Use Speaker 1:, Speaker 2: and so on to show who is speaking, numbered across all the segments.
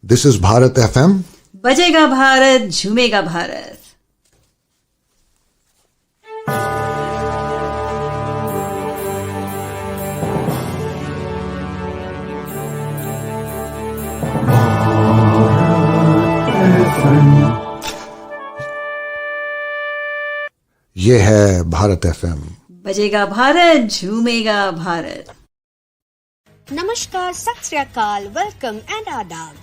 Speaker 1: This is Bharat FM.
Speaker 2: बजेगा भारत झूमेगा भारत.
Speaker 1: ये है भारत एफएम.
Speaker 2: बजेगा Bharat झूमेगा Bharat.
Speaker 3: Namaskar, Sat Sri Akal, welcome and adab.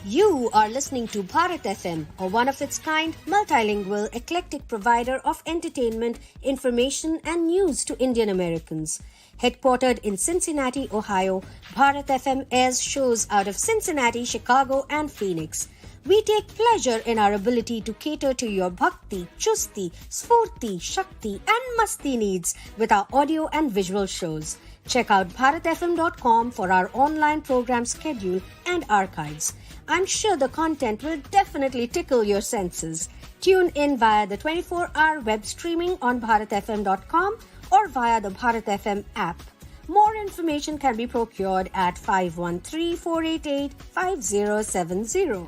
Speaker 3: You are listening to Bharat FM, a one-of-its-kind, multilingual, eclectic provider of entertainment, information and news to Indian Americans. Headquartered in Cincinnati, Ohio, Bharat FM airs shows out of Cincinnati, Chicago and Phoenix. We take pleasure in our ability to cater to your bhakti, chusti, sphurti, shakti and masti needs with our audio and visual shows. Check out bharatfm.com for our online program schedule and archives. I'm sure the content will definitely tickle your senses. Tune in via the 24-hour web streaming on bharatfm.com or via the Bharat FM app. More information can be procured at 513-488-5070.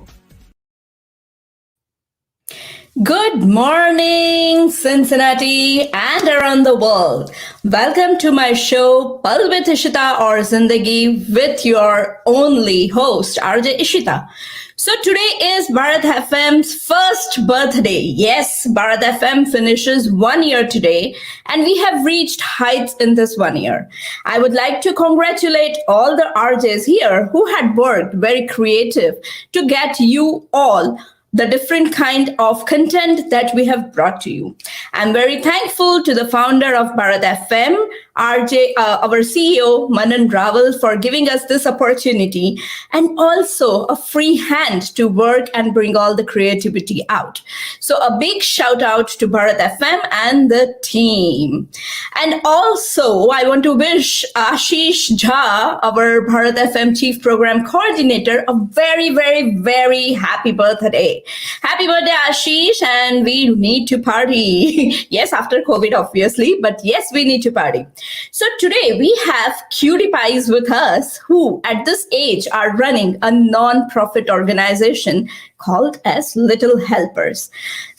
Speaker 4: Good morning, Cincinnati and around the world. Welcome to my show, Pal with IshitaAurZindagi, with your only host, RJ Ishita. So today is Bharat FM's first birthday. Yes, Bharat FM finishes 1 year today, and we have reached heights in this 1 year. I would like to congratulate all the RJs here who had worked very creative to get you all the different kind of content that we have brought to you. I'm very thankful to the founder of Bharat FM, our CEO, Manan Raval, for giving us this opportunity and also a free hand to work and bring all the creativity out. So a big shout out to Bharat FM and the team. And also I want to wish Ashish Jha, our Bharat FM Chief Program Coordinator, a very, very, very happy birthday. Happy birthday, Ashish, and we need to party. Yes, after COVID, obviously, but yes, we need to party. So today we have cutie pies with us who at this age are running a non-profit organization called as Little Helpers.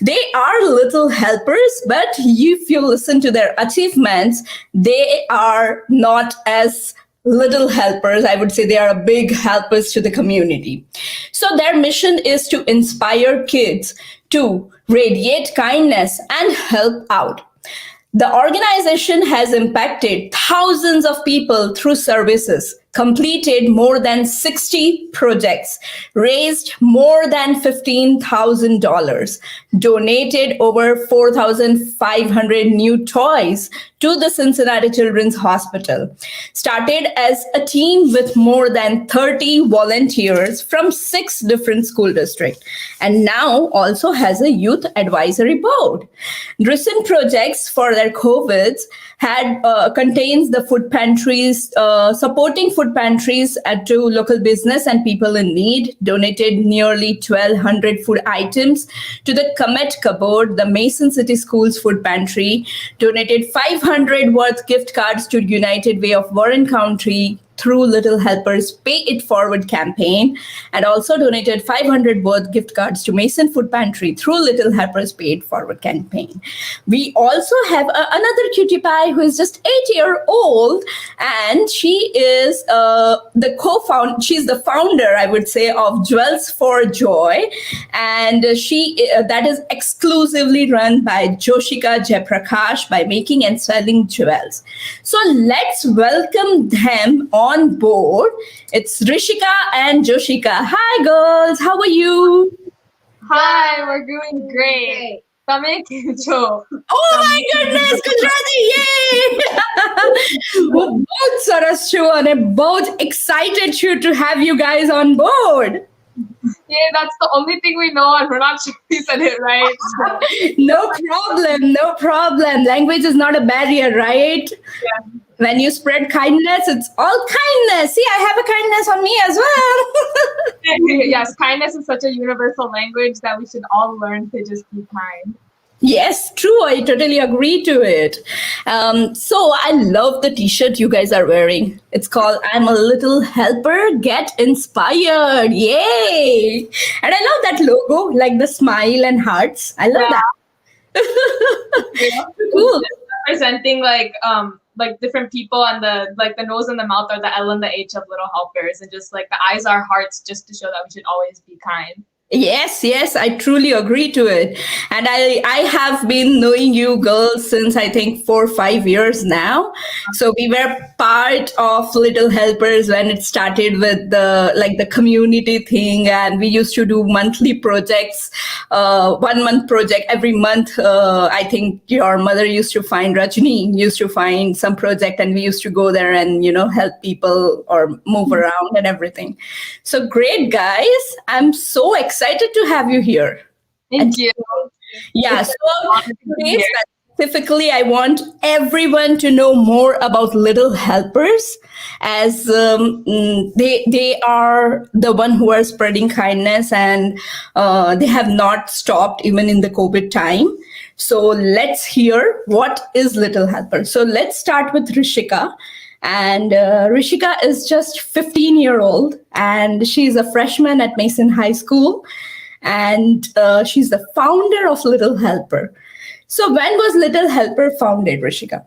Speaker 4: They are little helpers, but if you listen to their achievements, they are not as little helpers. I would say they are big helpers to the community. So their mission is to inspire kids to radiate kindness and help out. The organization has impacted thousands of people through services, completed more than 60 projects, raised more than $15,000, donated over 4,500 new toys to the Cincinnati Children's Hospital, started as a team with more than 30 volunteers from 6 different school districts, and now also has a youth advisory board. Recent projects for their COVIDs had contains the food pantries, supporting food pantries to local business and people in need, donated nearly 1,200 food items to the Comet Cupboard, the Mason City Schools Food Pantry, donated 500 worth gift cards to United Way of Warren County through Little Helpers Pay It Forward campaign, and also donated 500 worth gift cards to Mason Food Pantry through Little Helpers Pay It Forward campaign. We also have another cutie pie who is just 8 years old, and she is she's the founder, I would say, of Jewels for Joy, and that is exclusively run by Joshika Jayaprakash by making and selling jewels. So let's welcome them on board. It's Rishika and Joshika. Hi girls, how are you?
Speaker 5: Hi, we're doing great. Stomach joke.
Speaker 4: Oh my goodness, congratulations! बहुत सरस show and बहुत excited to have you guys on board.
Speaker 5: Yeah, that's the only thing we know, and we're not sure we said it right.
Speaker 4: No problem. Language is not a barrier, right?
Speaker 5: Yeah.
Speaker 4: When you spread kindness, it's all kindness. See, I have a kindness on me as well.
Speaker 5: Yes, kindness is such a universal language that we should all learn to just be kind.
Speaker 4: Yes, true. I totally agree to it. So I love the t-shirt you guys are wearing. It's called "I'm a Little Helper, Get Inspired." Yay! And I love that logo, like the smile and hearts. I love
Speaker 5: Yeah.
Speaker 4: that.
Speaker 5: It's
Speaker 4: Cool.
Speaker 5: just representing like different people, and the nose and the mouth are the L and the H of little helpers, and just like the eyes are hearts, just to show that we should always be kind.
Speaker 4: Yes, I truly agree to it. And I have been knowing you girls since I think 4 or 5 years now. So we were part of Little Helpers when it started with the community thing, and we used to do monthly projects, 1 month project every month. I think your mother used to find Rajni used to find some project, and we used to go there and help people or move around and everything. So great, guys! I'm so excited to have you here. And
Speaker 5: Thank you.
Speaker 4: yeah,
Speaker 5: It's
Speaker 4: so
Speaker 5: an honor to be
Speaker 4: today
Speaker 5: here.
Speaker 4: specifically, I want everyone to know more about Little Helpers, as they are the one who are spreading kindness, and they have not stopped even in the COVID time. So let's hear what is Little Helpers. So let's start with Rishika. And Rishika is just 15-year-old, and she's a freshman at Mason High School, and she's the founder of Little Helper. So when was Little Helper founded, Rishika?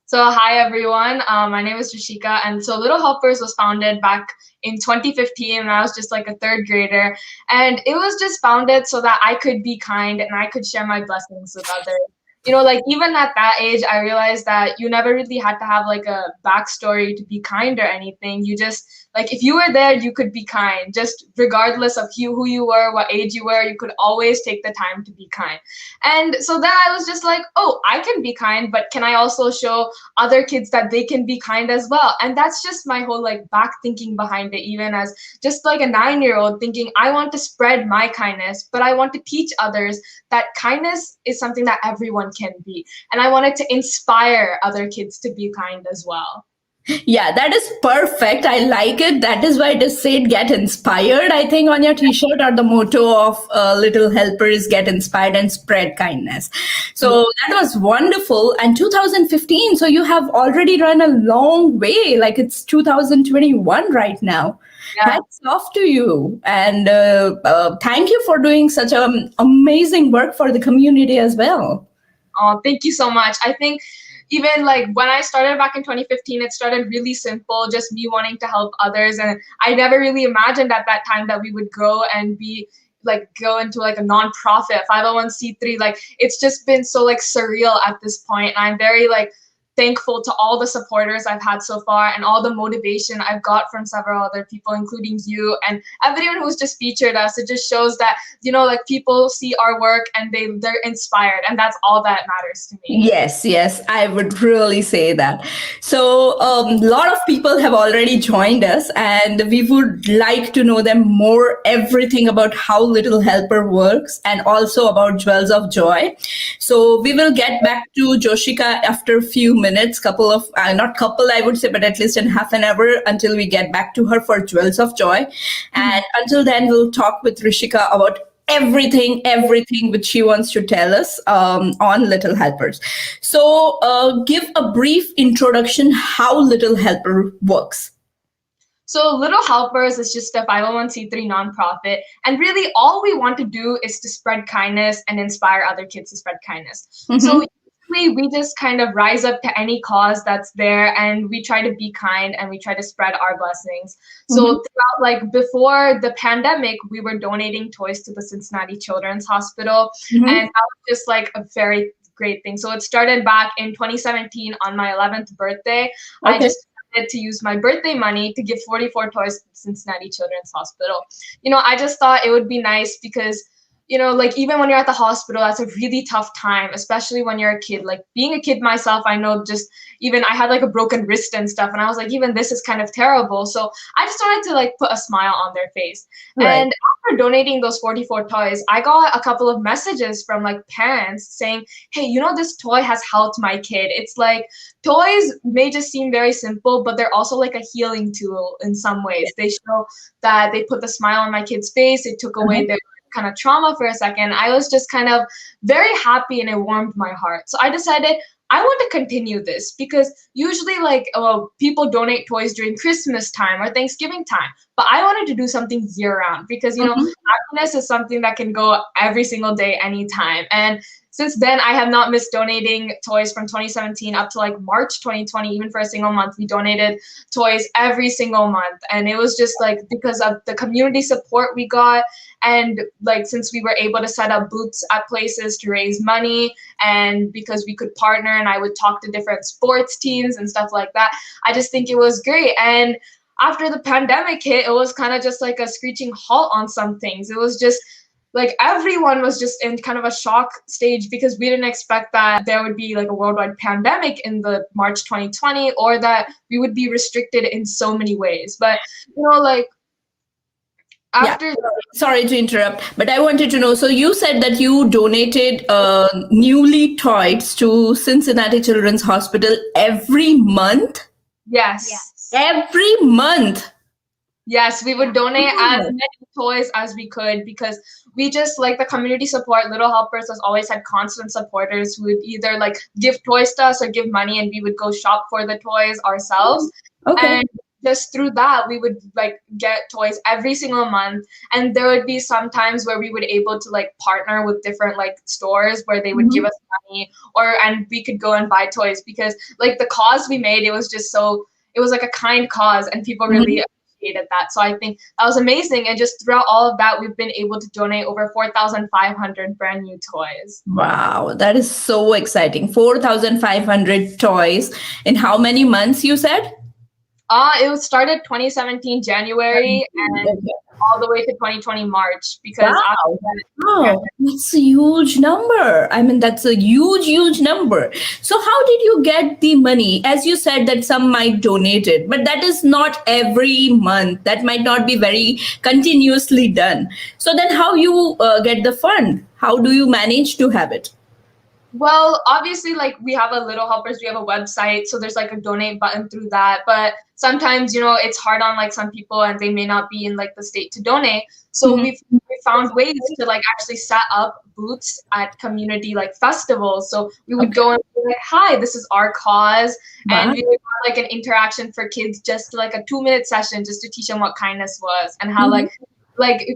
Speaker 5: So hi everyone, my name is Rishika, and so Little Helpers was founded back in 2015 when I was just like a third grader, and it was just founded so that I could be kind and I could share my blessings with others. Like even at that age, I realized that you never really had to have like a backstory to be kind or anything. You just like if you were there, you could be kind, just regardless of who you were, what age you were. You could always take the time to be kind. And so then I was just like, oh, I can be kind, but can I also show other kids that they can be kind as well? And that's just my whole like back thinking behind it, even as just like a 9-year-old thinking, I want to spread my kindness, but I want to teach others that kindness is something that everyone can be. And I wanted to inspire other kids to be kind as well.
Speaker 4: Yeah, that is perfect. I like it. That is why it is said "Get Inspired," I think, on your T-shirt, or the motto of Little Helpers: Get Inspired and Spread Kindness. So that was wonderful. And 2015. So you have already run a long way. Like it's 2021 right now.
Speaker 5: Yeah.
Speaker 4: Hats off to you, and thank you for doing such amazing work for the community as well.
Speaker 5: Oh, thank you so much. I think even like when I started back in 2015, it started really simple, just me wanting to help others. And I never really imagined at that time that we would grow and go into like a nonprofit 501c3. Like it's just been so like surreal at this point. And I'm very like thankful to all the supporters I've had so far and all the motivation I've got from several other people, including you and everyone who's just featured us. It just shows that, like people see our work and they're inspired, and that's all that matters to me.
Speaker 4: Yes, I would really say that. So, a lot of people have already joined us, and we would like to know them more, everything about how Little Helper works, and also about Jewels of Joy. So, we will get back to Joshika after a few minutes, not couple, I would say, but at least in half an hour until we get back to her for Jewels of Joy. And until then, we'll talk with Rishika about everything which she wants to tell us on Little Helpers. So give a brief introduction how Little Helper works.
Speaker 5: So Little Helpers is just a 501c3 nonprofit, and really all we want to do is to spread kindness and inspire other kids to spread kindness. So usually we just kind of rise up to any cause that's there, and we try to be kind and we try to spread our blessings. So throughout, like before the pandemic, we were donating toys to the Cincinnati Children's Hospital, and that was just like a very great thing. So it started back in 2017 on my 11th birthday. I just decided to use my birthday money to give 44 toys to the Cincinnati Children's Hospital. I just thought it would be nice because like even when you're at the hospital, that's a really tough time, especially when you're a kid. Like being a kid myself, I know just even I had like a broken wrist and stuff. And I was like, even this is kind of terrible. So I just wanted to like put a smile on their face. Right. And after donating those 44 toys, I got a couple of messages from like parents saying, hey, this toy has helped my kid. It's like toys may just seem very simple, but they're also like a healing tool in some ways. They show that they put the smile on my kid's face. It took away their kind of trauma for a second, I was just kind of very happy and it warmed my heart. So I decided I want to continue this because usually people donate toys during Christmas time or Thanksgiving time, but I wanted to do something year round because, happiness is something that can go every single day, anytime. And since then, I have not missed donating toys from 2017 up to like March 2020, even for a single month. We donated toys every single month. And it was just like because of the community support we got. And like since we were able to set up booths at places to raise money and because we could partner and I would talk to different sports teams and stuff like that, I just think it was great. And after the pandemic hit, it was kind of just like a screeching halt on some things. It was just like everyone was just in kind of a shock stage because we didn't expect that there would be like a worldwide pandemic in the March 2020 or that we would be restricted in so many ways. But, after...
Speaker 4: Yeah. Sorry to interrupt, but I wanted to know, so you said that you donated newly toys to Cincinnati Children's Hospital every month?
Speaker 5: Yes.
Speaker 4: Every month?
Speaker 5: Yes, we would donate as many toys as we could because we just like the community support. Little Helpers has always had constant supporters who would either like give toys to us or give money and we would go shop for the toys ourselves.
Speaker 4: Okay.
Speaker 5: And just through that, we would like get toys every single month. And there would be some times where we would able to like partner with different like stores where they would give us money and we could go and buy toys because like the cause we made, it was like a kind cause and people really appreciated that. So I think that was amazing. And just throughout all of that, we've been able to donate over 4,500 brand new toys.
Speaker 4: Wow, that is so exciting. 4,500 toys. In how many months you said?
Speaker 5: It was started 2017 January and all the way to 2020 March because
Speaker 4: That's a huge number. I mean, that's a huge number. So how did you get the money? As you said that some might donate it, but that is not every month. That might not be very continuously done. So then how you get the fund? How do you manage to have it?
Speaker 5: Well, obviously, like we have a Little Helpers, we have a website, so there's like a donate button through that. But sometimes, it's hard on like some people and they may not be in like the state to donate. So we found ways to like actually set up booths at community like festivals. So we would go and be like, hi, this is our cause. And we would have like an interaction for kids, just like a 2-minute session just to teach them what kindness was and how like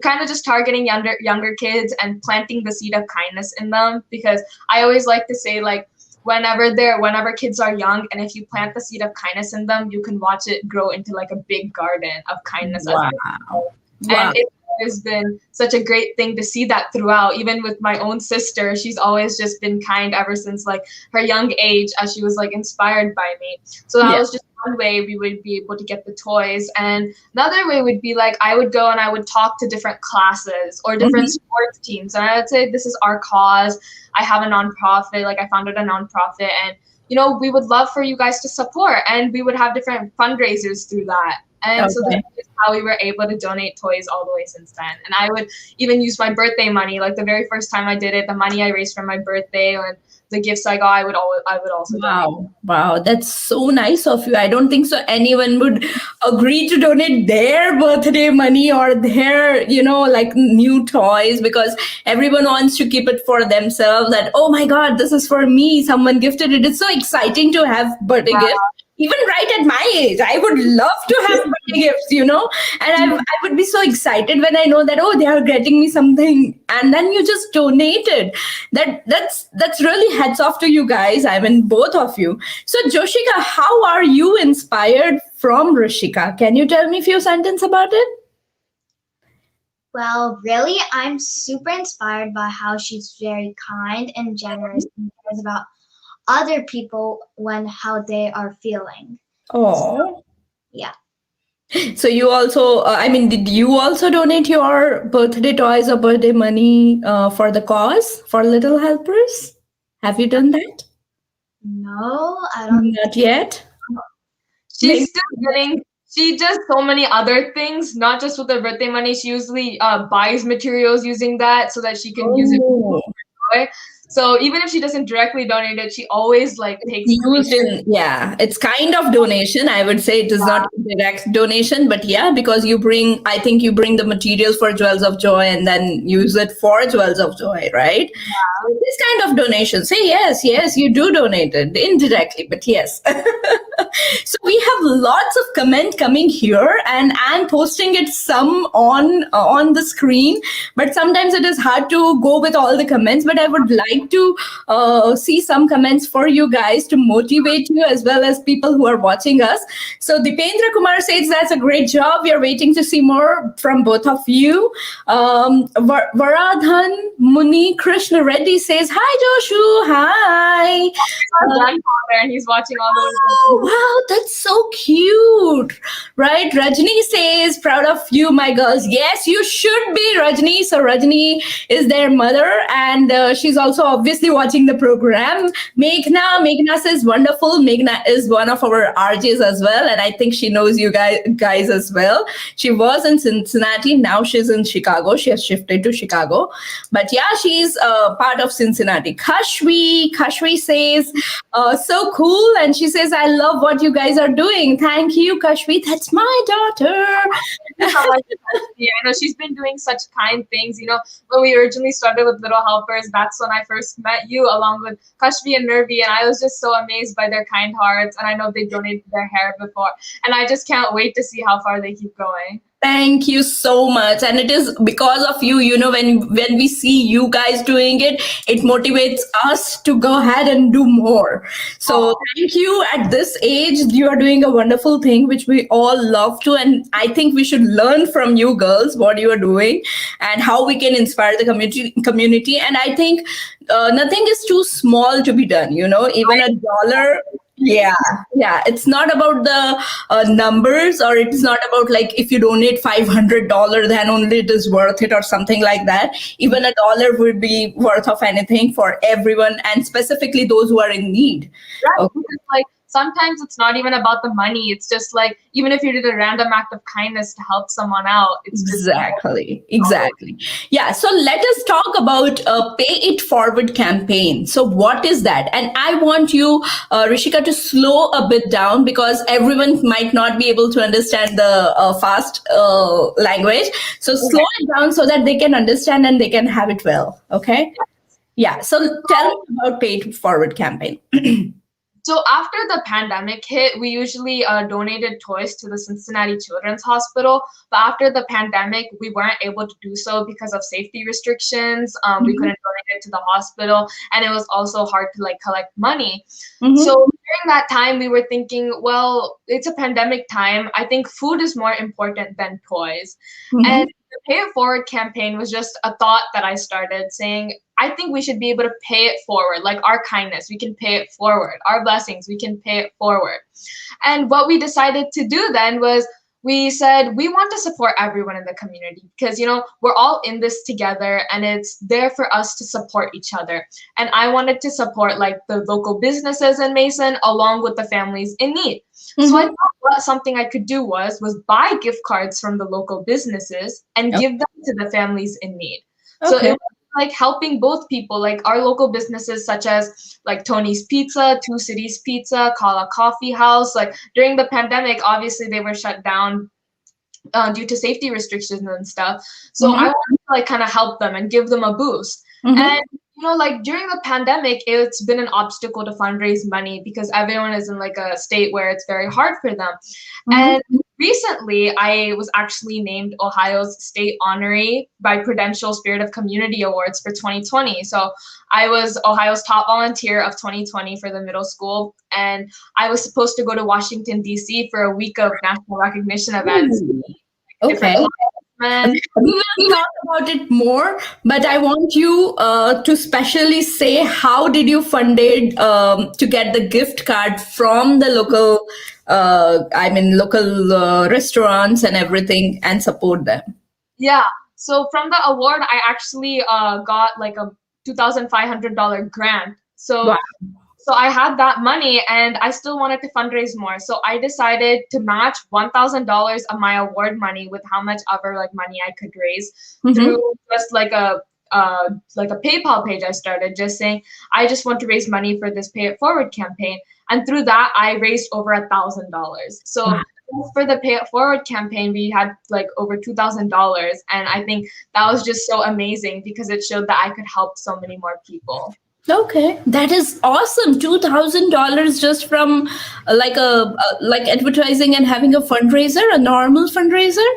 Speaker 5: kind of just targeting younger kids and planting the seed of kindness in them. Because I always like to say like whenever kids are young and if you plant the seed of kindness in them, you can watch it grow into like a big garden of kindness. And it's always been such a great thing to see that throughout. Even with my own sister, she's always just been kind ever since like her young age as she was like inspired by me. So that was just one way we would be able to get the toys. And another way would be like I would go and I would talk to different classes or different sports teams. And I would say, this is our cause. I have a nonprofit, like I founded a nonprofit and we would love for you guys to support. And we would have different fundraisers through that. And so that's how we were able to donate toys all the way since then. And I would even use my birthday money. Like the very first time I did it, the money I raised from my birthday and the gifts I got, I would also donate.
Speaker 4: Wow, that's so nice of you. I don't think so anyone would agree to donate their birthday money or their, like new toys because everyone wants to keep it for themselves that, oh my God, this is for me. Someone gifted it. It's so exciting to have birthday gifts. Even right at my age, I would love to have birthday gifts, and I would be so excited when I know that, oh, they are getting me something, and then you just donated. That's really hats off to you guys. I mean, both of you. So, Joshika, how are you inspired from Rishika? Can you tell me a few sentences about it?
Speaker 6: Well, really, I'm super inspired by how she's very kind and generous and cares about other people how they are feeling.
Speaker 4: Oh,
Speaker 6: yeah.
Speaker 4: So you also, did you also donate your birthday toys or birthday money for the cause for Little Helpers? Have you done that?
Speaker 6: No, I don't.
Speaker 4: Not yet.
Speaker 5: She's still getting. She does so many other things, not just with her birthday money. She usually buys materials using that so that she can use it. joy. So even if she doesn't directly donate it, she always like takes
Speaker 4: Used in, yeah, it's kind of donation. I would say it is not a direct donation, but yeah, because I think you bring the materials for Jewels of Joy and then use it for Jewels of Joy, right? So this kind of donation. Say yes, you do donate it indirectly, but yes. So we have lots of comment coming here, and I'm posting it some on the screen, but sometimes it is hard to go with all the comments. But I would like to see some comments for you guys to motivate you as well as people who are watching us. So Dipendra Kumar says that's a great job. We are waiting to see more from both of you. Varadhan Muni Krishna Reddy says, hi Joshu, hi.
Speaker 5: our grandfather, and he's watching all those.
Speaker 4: Oh, wow, that's so cute. Right? Rajni says, proud of you, my girls. Yes, you should be, Rajni. So Rajni is their mother, and she's also obviously watching the program. Meghna says, wonderful. Meghna is one of our RJs as well, and I think she knows you guys as well. She was in Cincinnati. Now she's in Chicago. She has shifted to Chicago. But yeah, she's part of Cincinnati. Kashwi says, so cool. And she says, I love what you guys are doing. Thank you, Kashvi. That's my daughter.
Speaker 5: Yeah, I know she's been doing such kind things. You know, when we originally started with Little Helpers, that's when I first met you along with Kashvi and Nervi, and I was just so amazed by their kind hearts. And I know they donated their hair before, and I just can't wait to see how far they keep going.
Speaker 4: Thank you so much. And it is because of you, when we see you guys doing it, it motivates us to go ahead and do more. So thank you. At this age, you are doing a wonderful thing, which we all love to. And I think we should learn from you girls what you are doing and how we can inspire the community. And I think nothing is too small to be done, even $1. Yeah. It's not about the numbers, or it's not about like if you donate $500, then only it is worth it or something like that. Even $1 would be worth of anything for everyone, and specifically those who are in need.
Speaker 5: Right.
Speaker 4: Okay.
Speaker 5: Because, like, sometimes it's not even about the money. It's just like, even if you did a random act of kindness to help someone out, it's just
Speaker 4: Exactly. Yeah. So let us talk about Pay It Forward campaign. So what is that? And I want you, Rishika, to slow a bit down because everyone might not be able to understand the fast language. So slow it down so that they can understand and they can have it well. Okay. Yeah. So tell me about Pay It Forward campaign.
Speaker 5: So after the pandemic hit, we usually donated toys to the Cincinnati Children's Hospital. But after the pandemic, we weren't able to do so because of safety restrictions. We couldn't donate it to the hospital, and it was also hard to like collect money. So during that time, we were thinking, well, it's a pandemic time. I think food is more important than toys. And the Pay It Forward campaign was just a thought that I started saying, I think we should be able to pay it forward, like our kindness, we can pay it forward. Our blessings, we can pay it forward. And what we decided to do then was we said we want to support everyone in the community because, we're all in this together and it's there for us to support each other. And I wanted to support like the local businesses in Mason along with the families in need. So I thought something I could do was buy gift cards from the local businesses and give them to the families in need. So it was like helping both people, like our local businesses such as like Tony's Pizza, Two Cities Pizza, Kala Coffee House. Like during the pandemic, obviously they were shut down due to safety restrictions and stuff. So I wanted to like kind of help them and give them a boost. And like during the pandemic, it's been an obstacle to fundraise money because everyone is in like a state where it's very hard for them. And recently, I was actually named Ohio's State Honoree by Prudential Spirit of Community Awards for 2020. So I was Ohio's top volunteer of 2020 for the middle school. And I was supposed to go to Washington, D.C. for a week of national recognition events.
Speaker 4: Okay. We will talk about it more, but I want you to specially say how did you funded to get the gift card from the local, local restaurants and everything and support them? Yeah.
Speaker 5: So from the award, I actually got like a $2,500 grant. So. Wow. So I had that money and I still wanted to fundraise more. So I decided to match $1,000 of my award money with how much other like money I could raise through just like a like a PayPal page I started, just saying I just want to raise money for this Pay It Forward campaign, and through that I raised over $1,000. So for the Pay It Forward campaign, we had like over $2,000, and I think that was just so amazing because it showed that I could help so many more people.
Speaker 4: Okay, that is awesome. $2,000 just from like advertising and having a fundraiser, a normal fundraiser.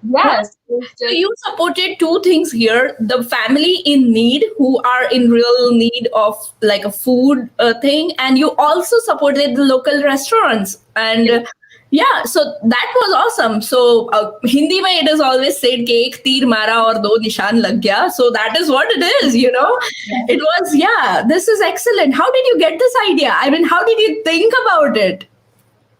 Speaker 5: Yes,
Speaker 4: So you supported two things here: the family in need who are in real need of like a food thing, and you also supported the local restaurants. And yeah, so that was awesome. So Hindi mein it is always said कि एक तीर मारा और दो निशान लग गया. So that is what it is, you know. It was, yeah, this is excellent. How did you get this idea? I mean, how did you think about it?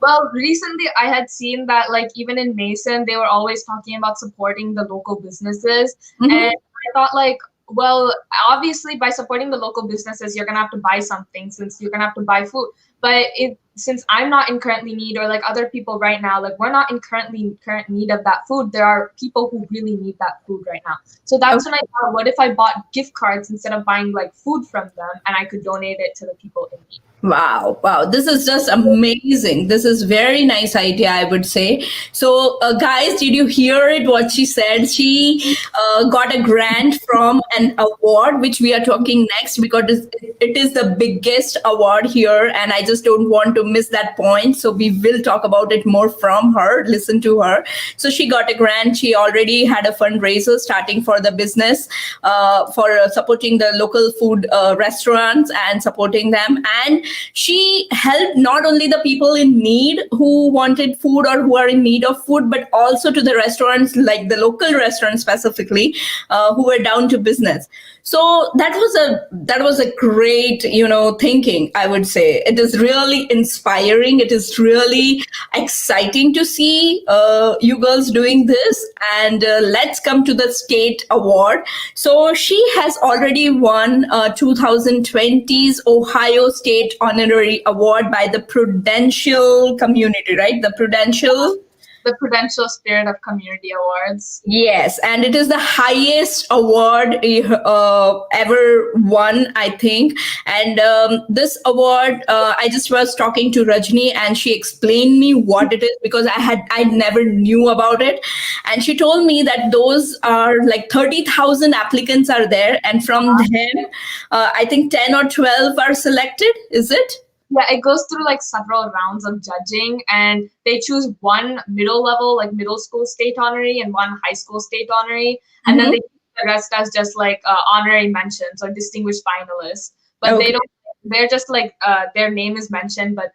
Speaker 5: Well, recently I had seen that like even in Mason, they were always talking about supporting the local businesses.
Speaker 4: Mhm.
Speaker 5: And I thought like, well, obviously by supporting the local businesses, you're gonna have to buy something since you're gonna have to buy food. But since I'm not in currently need, or like other people right now, like we're not in current need of that food. There are people who really need that food right now. So that's when I thought, what if I bought gift cards instead of buying like food from them, and I could donate it to the people in need.
Speaker 4: Wow. This is just amazing. This is very nice idea, I would say. So, guys, did you hear it? What she said? She got a grant from an award, which we are talking next because it is the biggest award here, and I just don't want to miss that point. So we will talk about it more from her. Listen to her. So she got a grant. She already had a fundraiser starting for the business, for supporting the local food restaurants and supporting them. And she helped not only the people in need who wanted food or who are in need of food, but also to the restaurants, like the local restaurants specifically, who were down to business. So that was a great, thinking, I would say. It is really inspiring. It is really exciting to see you girls doing this. And let's come to the state award. So she has already won 2020's Ohio State Honorary Award by the Prudential community, right? The Prudential
Speaker 5: Spirit of Community Awards.
Speaker 4: Yes, and it is the highest award ever won, I think. And this award, I just was talking to Rajni, and she explained me what it is because I never knew about it. And she told me that those are like 30,000 applicants are there, and from them, I think 10 or 12 are selected. Is it?
Speaker 5: Yeah, it goes through like several rounds of judging, and they choose one middle level, like middle school state honoree, and one high school state honoree, and then they keep the rest as just like honorary mentions or distinguished finalists. But they're just like their name is mentioned, but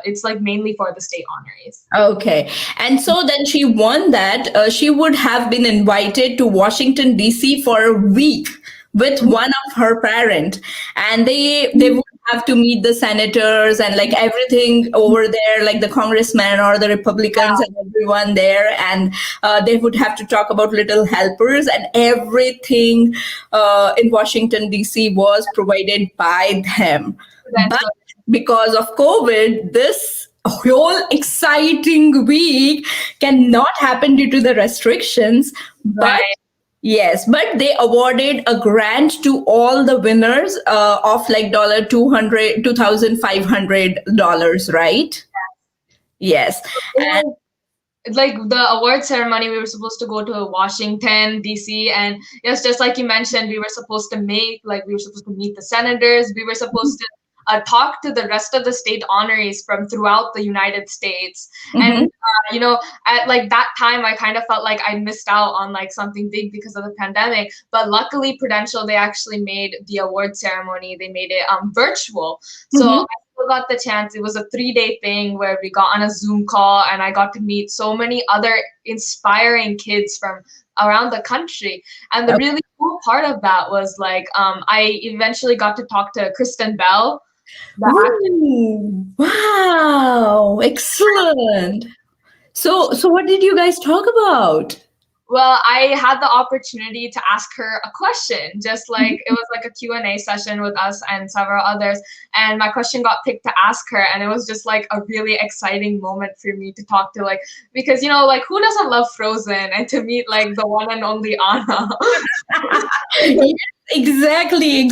Speaker 5: it's like mainly for the state honorees.
Speaker 4: Okay. And so then she won that. She would have been invited to Washington, D.C. for a week with one of her parent, and they would have to meet the senators and like everything over there, like the congressmen or the Republicans and everyone there, and they would have to talk about little helpers, and everything in Washington DC was provided by them. But because of COVID, this whole exciting week cannot happen due to the restrictions. But yes, but they awarded a grant to all the winners of like $2,500, right? Yes. And
Speaker 5: like the award ceremony, we were supposed to go to Washington, D.C. And yes, just like you mentioned, we were supposed to meet the senators. We were supposed to talk to the rest of the state honorees from throughout the United States. And, at like that time, I kind of felt like I missed out on like something big because of the pandemic. But luckily, Prudential, they actually made the award ceremony. They made it virtual. So I still got the chance. It was a 3-day thing where we got on a Zoom call, and I got to meet so many other inspiring kids from around the country. And the really cool part of that was like I eventually got to talk to Kristen Bell.
Speaker 4: ooh, wow, excellent. So what did you guys talk about?
Speaker 5: Well, I had the opportunity to ask her a question, just like it was like a Q&A session with us and several others. And my question got picked to ask her. And it was just like a really exciting moment for me to talk to, like, because, like who doesn't love Frozen, and to meet like the one and only Anna.
Speaker 4: Exactly.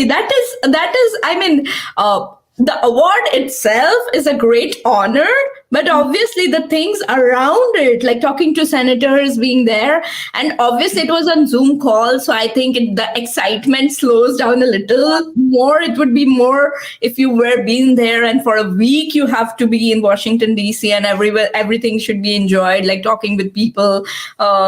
Speaker 4: That is, I mean, the award itself is a great honor, but obviously the things around it, like talking to senators, being there, and obviously it was on Zoom call, so I think the excitement slows down a little more. It would be more if you were being there, and for a week you have to be in Washington D.C. and everywhere, everything should be enjoyed, like talking with people,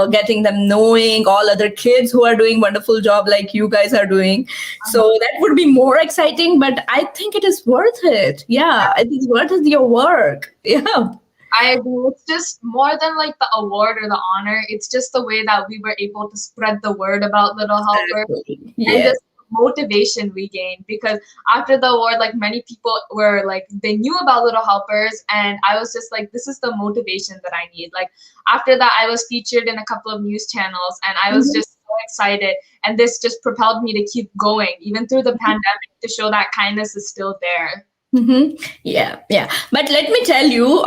Speaker 4: getting them knowing all other kids who are doing wonderful job like you guys are doing. So that would be more exciting, but I think it is worth it. Yeah, it is worth it, your work. Yeah.
Speaker 5: I agree. It's just more than like the award or the honor. It's just the way that we were able to spread the word about Little Helpers
Speaker 4: Exactly.
Speaker 5: and
Speaker 4: Yes.
Speaker 5: just motivation we gained. Because after the award, like many people were like, they knew about Little Helpers, and I was just like, this is the motivation that I need. Like after that, I was featured in a couple of news channels, and I was just so excited. And this just propelled me to keep going, even through the pandemic, to show that kindness is still there.
Speaker 4: Yeah. But let me tell you,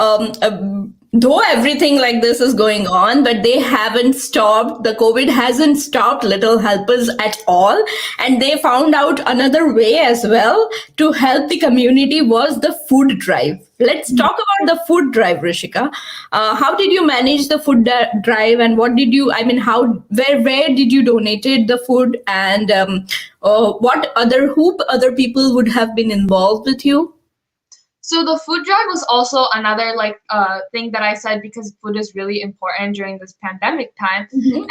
Speaker 4: though everything like this is going on, but they haven't stopped. The COVID hasn't stopped Little Helpers at all, and they found out another way as well to help the community was the food drive. Let's talk about the food drive, Rishika. How did you manage the food drive, and what did you? I mean, where did you donated the food, and who other people would have been involved with you?
Speaker 5: So the food drive was also another like thing that I said, because food is really important during this pandemic time. And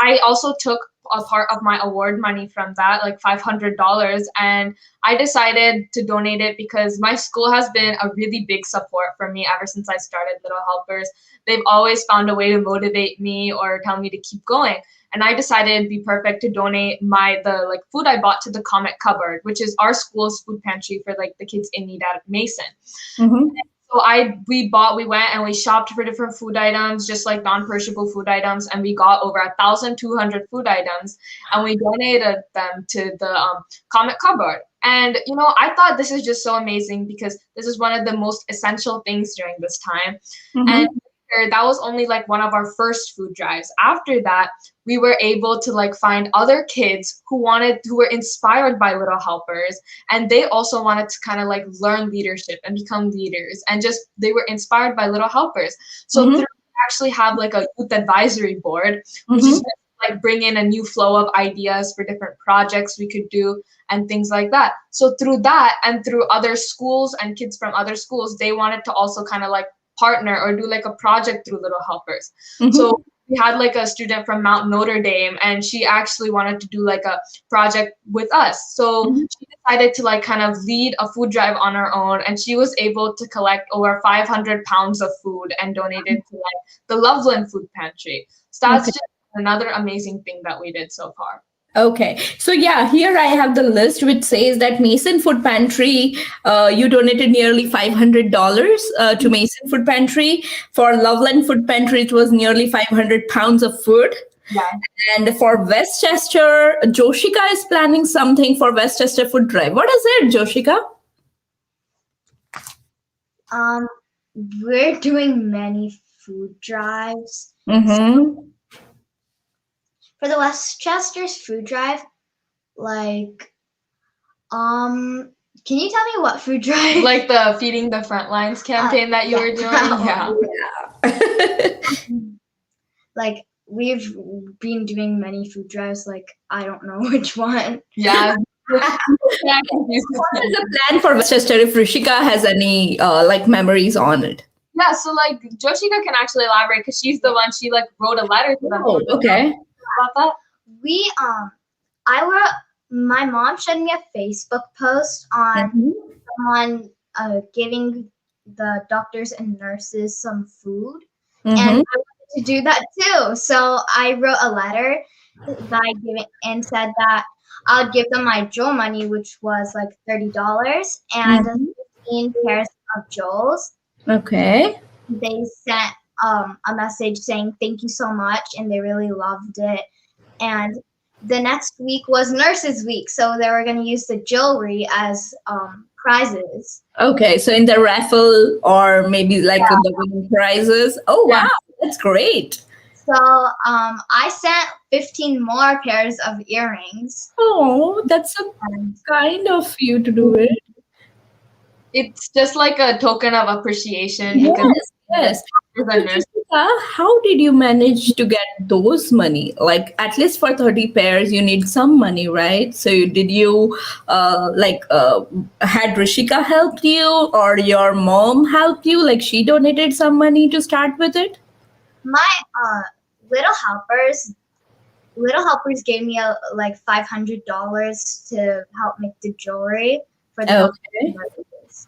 Speaker 5: I also took a part of my award money from that, like $500, and I decided to donate it because my school has been a really big support for me ever since I started Little Helpers. They've always found a way to motivate me or tell me to keep going. And I decided it'd be perfect to donate the like food I bought to the Comet Cupboard, which is our school's food pantry for like the kids in need at Mason. So we went and we shopped for different food items, just like non-perishable food items, and we got over 1,200 food items, and we donated them to the Comet Cupboard. And I thought this is just so amazing because this is one of the most essential things during this time. And that was only like one of our first food drives. After that, we were able to like find other kids who were inspired by Little Helpers, and they also wanted to kind of like learn leadership and become leaders, and just they were inspired by Little Helpers. So we actually have like a youth advisory board, which is like bring in a new flow of ideas for different projects we could do and things like that. So through that and through other schools and kids from other schools, they wanted to also kind of like partner or do like a project through Little Helpers. So we had like a student from Mount Notre Dame, and she actually wanted to do like a project with us. So she decided to like kind of lead a food drive on her own, and she was able to collect over 500 pounds of food and donate it to like the Loveland Food Pantry. So that's just another amazing thing that we did so far.
Speaker 4: Okay, so yeah, here I have the list which says that Mason Food Pantry, you donated nearly $500 to Mason Food Pantry. For Loveland Food Pantry, it was nearly 500 pounds of food.
Speaker 5: Yeah.
Speaker 4: And for Westchester, Joshika is planning something for Westchester Food Drive. What is it, Joshika?
Speaker 6: We're doing many food drives. For the Westchester's food drive, like, can you tell me what food drive?
Speaker 5: Like the Feeding the Frontlines campaign that you were doing? Yeah.
Speaker 6: Like, we've been doing many food drives, like, I don't know which one.
Speaker 5: Yeah.
Speaker 4: What is the plan for Westchester if Rishika has any like memories on it?
Speaker 5: Yeah, so like Joshika can actually elaborate because she's the one, she like wrote a letter to them.
Speaker 4: Oh, okay.
Speaker 5: About that?
Speaker 6: My mom showed me a Facebook post on someone giving the doctors and nurses some food, and I wanted to do that too. So I wrote a letter and said that I would give them my Joel money, which was like $30, and 15 pairs of Joels.
Speaker 4: Okay.
Speaker 6: They sent a message saying thank you so much, and they really loved it. And the next week was Nurses Week, so they were going to use the jewelry as prizes.
Speaker 4: Okay, so in the raffle or maybe like the winning prizes. Oh, wow, that's great.
Speaker 6: So I sent 15 more pairs of earrings.
Speaker 4: Oh, that's so
Speaker 6: And
Speaker 4: kind of you to do it.
Speaker 5: It's just like a token of appreciation because
Speaker 4: Yes, yes.
Speaker 5: as
Speaker 4: So,
Speaker 5: a nurse.
Speaker 4: Rishika, how did you manage to get those money? Like at least for 30 pairs, you need some money, right? So did you had Rishika helped you or your mom helped you? Like she donated some money to start with it?
Speaker 6: my little helpers little helpers gave me like $500 to help make the jewelry for the
Speaker 4: Okay.
Speaker 6: nurses.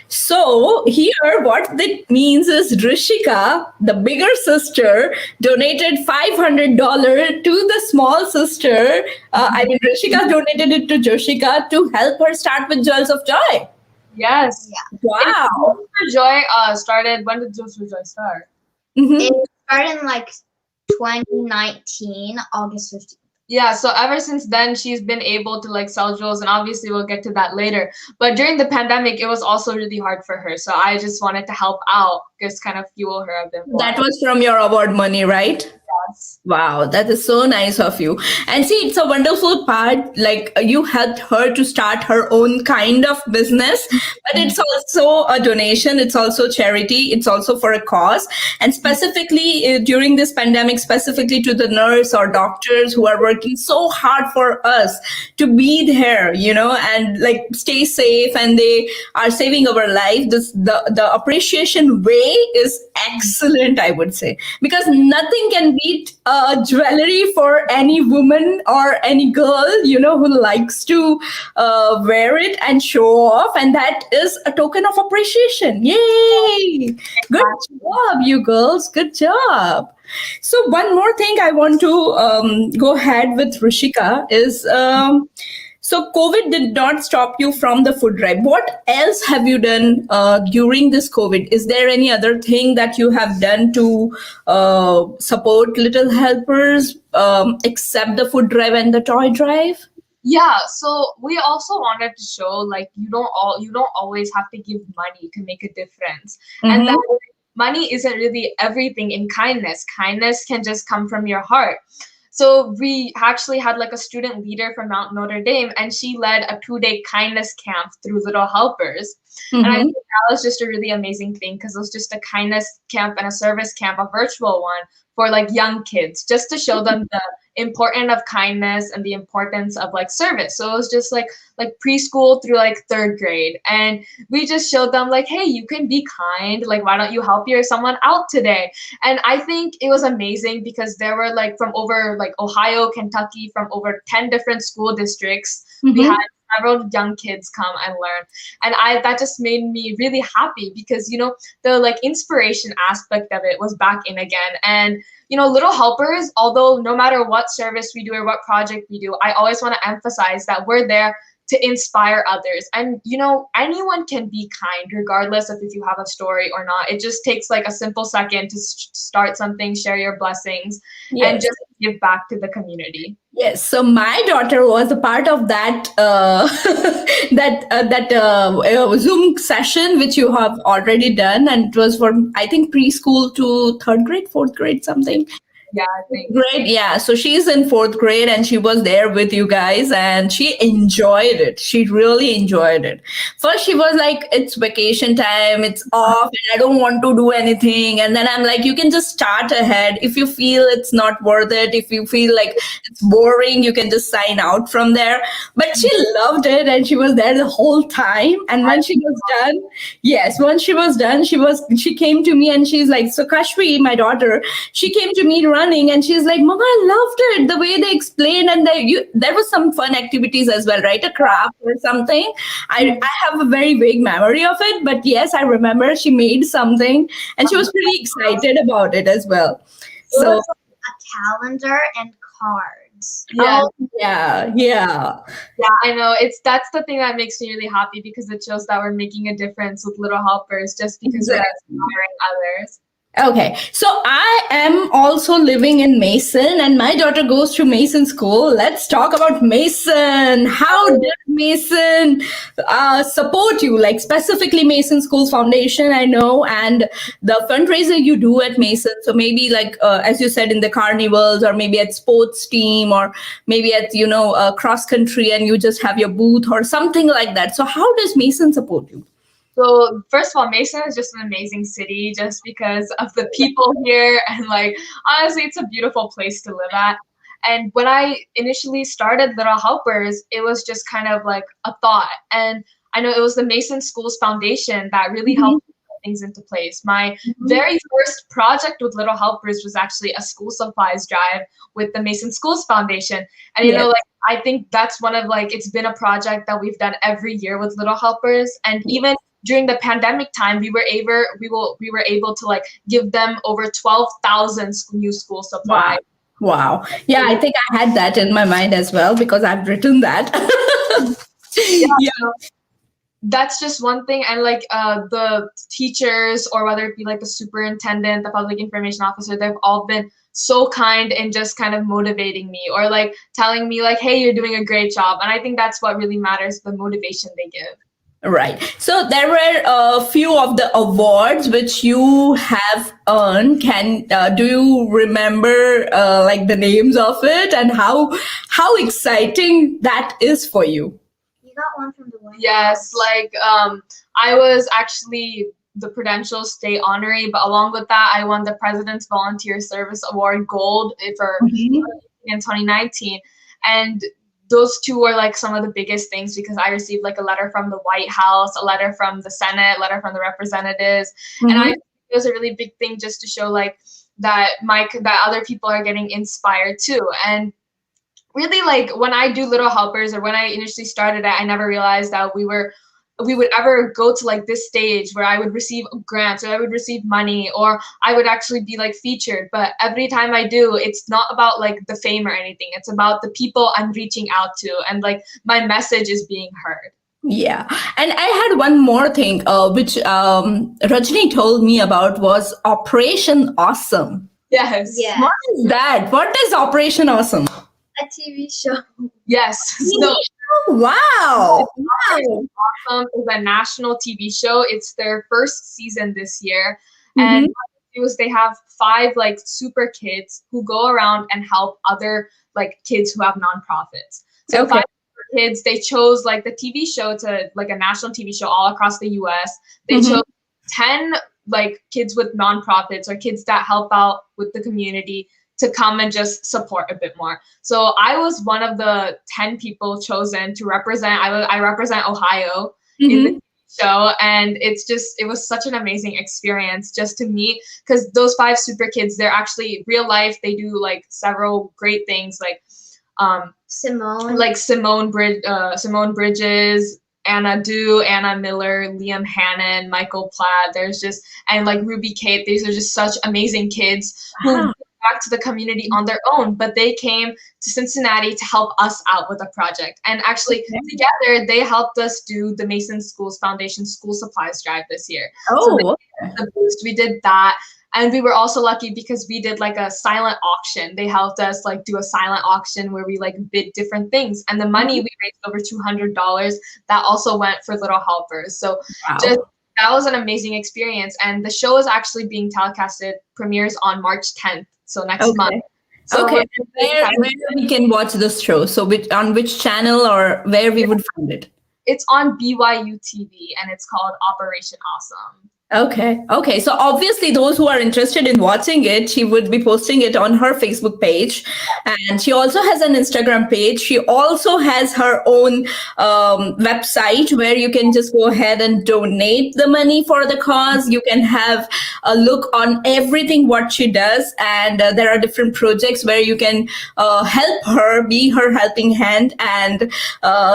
Speaker 4: So here, what that means is Rishika, the bigger sister, donated $500 to the small sister. I mean, Rishika donated it to Joshika to help her start with Jewels of Joy.
Speaker 5: Yes.
Speaker 6: Yeah.
Speaker 4: Wow.
Speaker 5: Joy started. When did Jewels for Joy start?
Speaker 4: Mhm.
Speaker 6: It started in like 2019, August 15th.
Speaker 5: Yeah, so ever since then, she's been able to like sell jewels, and obviously we'll get to that later. But during the pandemic, it was also really hard for her. So I just wanted to help out, just kind of fuel her a bit more.
Speaker 4: That was from your award money, right?
Speaker 5: Yes.
Speaker 4: Wow, that is so nice of you. And see, it's a wonderful part. Like you helped her to start her own kind of business, but it's also a donation. It's also charity. It's also for a cause. And specifically during this pandemic, specifically to the nurse or doctors who are working so hard for us to be there, and like stay safe and they are saving our life. The appreciation way is excellent, I would say, because nothing can beat jewelry for any woman or any girl, who likes to wear it and show off. And that is a token of appreciation. Yay! Good job, you girls. Good job. So one more thing I want to go ahead with Rishika is so COVID did not stop you from the food drive. What else have you done during this COVID? Is there any other thing that you have done to support little helpers except the food drive and the toy drive?
Speaker 5: Yeah, so we also wanted to show like you don't always have to give money to make a difference. And that money isn't really everything in kindness. Kindness can just come from your heart. So we actually had like a student leader from Mount Notre Dame, and she led a 2-day kindness camp through Little Helpers. And I think that was just a really amazing thing because it was just a kindness camp and a service camp, a virtual one for like young kids, just to show them the importance of kindness and the importance of like service. So it was just like preschool through like 3rd grade, and we just showed them like, hey, you can be kind. Like, why don't you help someone out today? And I think it was amazing because there were like from over like Ohio, Kentucky, from over 10 different school districts. We had several young kids come and learn, and that just made me really happy because the like inspiration aspect of it was back in again. And Little Helpers, although no matter what service we do or what project we do, I always want to emphasize that we're there to inspire others. And anyone can be kind regardless of if you have a story or not. It just takes like a simple second to start something, share your blessings, and just give back to the community.
Speaker 4: Yes, so my daughter was a part of that Zoom session which you have already done, and it was from I think preschool to 3rd grade, 4th grade, something.
Speaker 5: Yeah, I think.
Speaker 4: Great. Yeah. So she's in 4th grade and she was there with you guys and she enjoyed it. She really enjoyed it. First, she was like, it's vacation time, it's off, and I don't want to do anything. And then I'm like, you can just start ahead. If you feel it's not worth it, if you feel like it's boring, you can just sign out from there. But she loved it and she was there the whole time. And when she was done, once she was done, she came to me and she's like, so Kashvi, my daughter, she came to me running and she's like, Mama, I loved it, the way they explained, and there was some fun activities as well, right? A craft or something. I have a very vague memory of it, but yes, I remember she made something and she was pretty excited about it as well. So
Speaker 6: A calendar and cards.
Speaker 5: Yeah.
Speaker 4: Yeah,
Speaker 5: I know. That's the thing that makes me really happy because it shows that we're making a difference with Little Helpers just because we're inspiring others.
Speaker 4: Okay, so I am also living in Mason, and my daughter goes to Mason school. Let's talk about Mason. How did Mason support you? Like specifically Mason Schools Foundation, I know, and the fundraiser you do at Mason. So maybe like as you said in the carnivals, or maybe at sports team, or maybe at cross country, and you just have your booth or something like that. So how does Mason support you?
Speaker 5: So first of all, Mason is just an amazing city just because of the people here, and like honestly, it's a beautiful place to live at. And when I initially started Little Helpers, it was just kind of like a thought. And I know it was the Mason Schools Foundation that really helped put things into place. My very first project with Little Helpers was actually a school supplies drive with the Mason Schools Foundation. And you know, like I think that's one of like, it's been a project that we've done every year with Little Helpers. And even during the pandemic time, we were able to like give them over 12,000 new school supplies.
Speaker 4: Wow. Yeah, I think I had that in my mind as well because I've written that.
Speaker 5: Yeah. That's just one thing. And like the teachers, or whether it be like the superintendent, the public information officer, they've all been so kind and just kind of motivating me, or like telling me like, hey, you're doing a great job. And I think that's what really matters, the motivation they give.
Speaker 4: Right. So there were a few of the awards which you have earned. Do you remember like the names of it, and how exciting that is for you?
Speaker 6: You got one from the White
Speaker 5: Yes,
Speaker 6: House.
Speaker 5: like I was actually the Prudential State Honoree, but along with that, I won the President's Volunteer Service Award Gold for in 2019, and those two were like some of the biggest things because I received like a letter from the White House, a letter from the Senate, a letter from the representatives, and it was a really big thing just to show like that other people are getting inspired too. And really, like when I do Little Helpers, or when I initially started it, I never realized that we would ever go to like this stage where I would receive grants, or I would receive money, or I would actually be like featured. But every time I do, it's not about like the fame or anything. It's about the people I'm reaching out to, and like my message is being heard.
Speaker 4: Yeah. And I had one more thing, which Rajni told me about, was Operation Awesome.
Speaker 5: Yes.
Speaker 6: Yeah.
Speaker 4: What is that? What is Operation Awesome?
Speaker 6: A TV show.
Speaker 5: Yes. So
Speaker 4: Wow.
Speaker 5: Operation Awesome is a national TV show. It's their first season this year. And what they do is they have 5 like super kids who go around and help other like kids who have nonprofits. So 5 super kids, they chose like the TV show to like a national TV show all across the US. They chose 10 like kids with nonprofits, or kids that help out with the community, to come and just support a bit more. So I was one of the 10 people chosen to represent. I represent Ohio in the show, and it was such an amazing experience just to meet, because those 5 super kids, they're actually real life. They do like several great things, like Simone Bridges, Anna Du, Anna Miller, Liam Hannon, Michael Platt. And like Ruby Kate. These are just such amazing kids who back to the community on their own, but they came to Cincinnati to help us out with a project. And actually together they helped us do the Mason Schools Foundation School Supplies Drive this year. We did that. And we were also lucky because we did like a silent auction. They helped us like do a silent auction where we like bid different things. And the money, we raised over $200 that also went for Little Helpers. So that was an amazing experience. And the show is actually being telecasted, premieres on March 10th. So next month. So
Speaker 4: where we can watch this show? So on which channel, or where we would find it?
Speaker 5: It's on BYU TV, and it's called Operation Awesome.
Speaker 4: Okay. So obviously those who are interested in watching it, she would be posting it on her Facebook page. And she also has an Instagram page. She also has her own website where you can just go ahead and donate the money for the cause. You can have a look on everything what she does. And there are different projects where you can help her, be her helping hand, and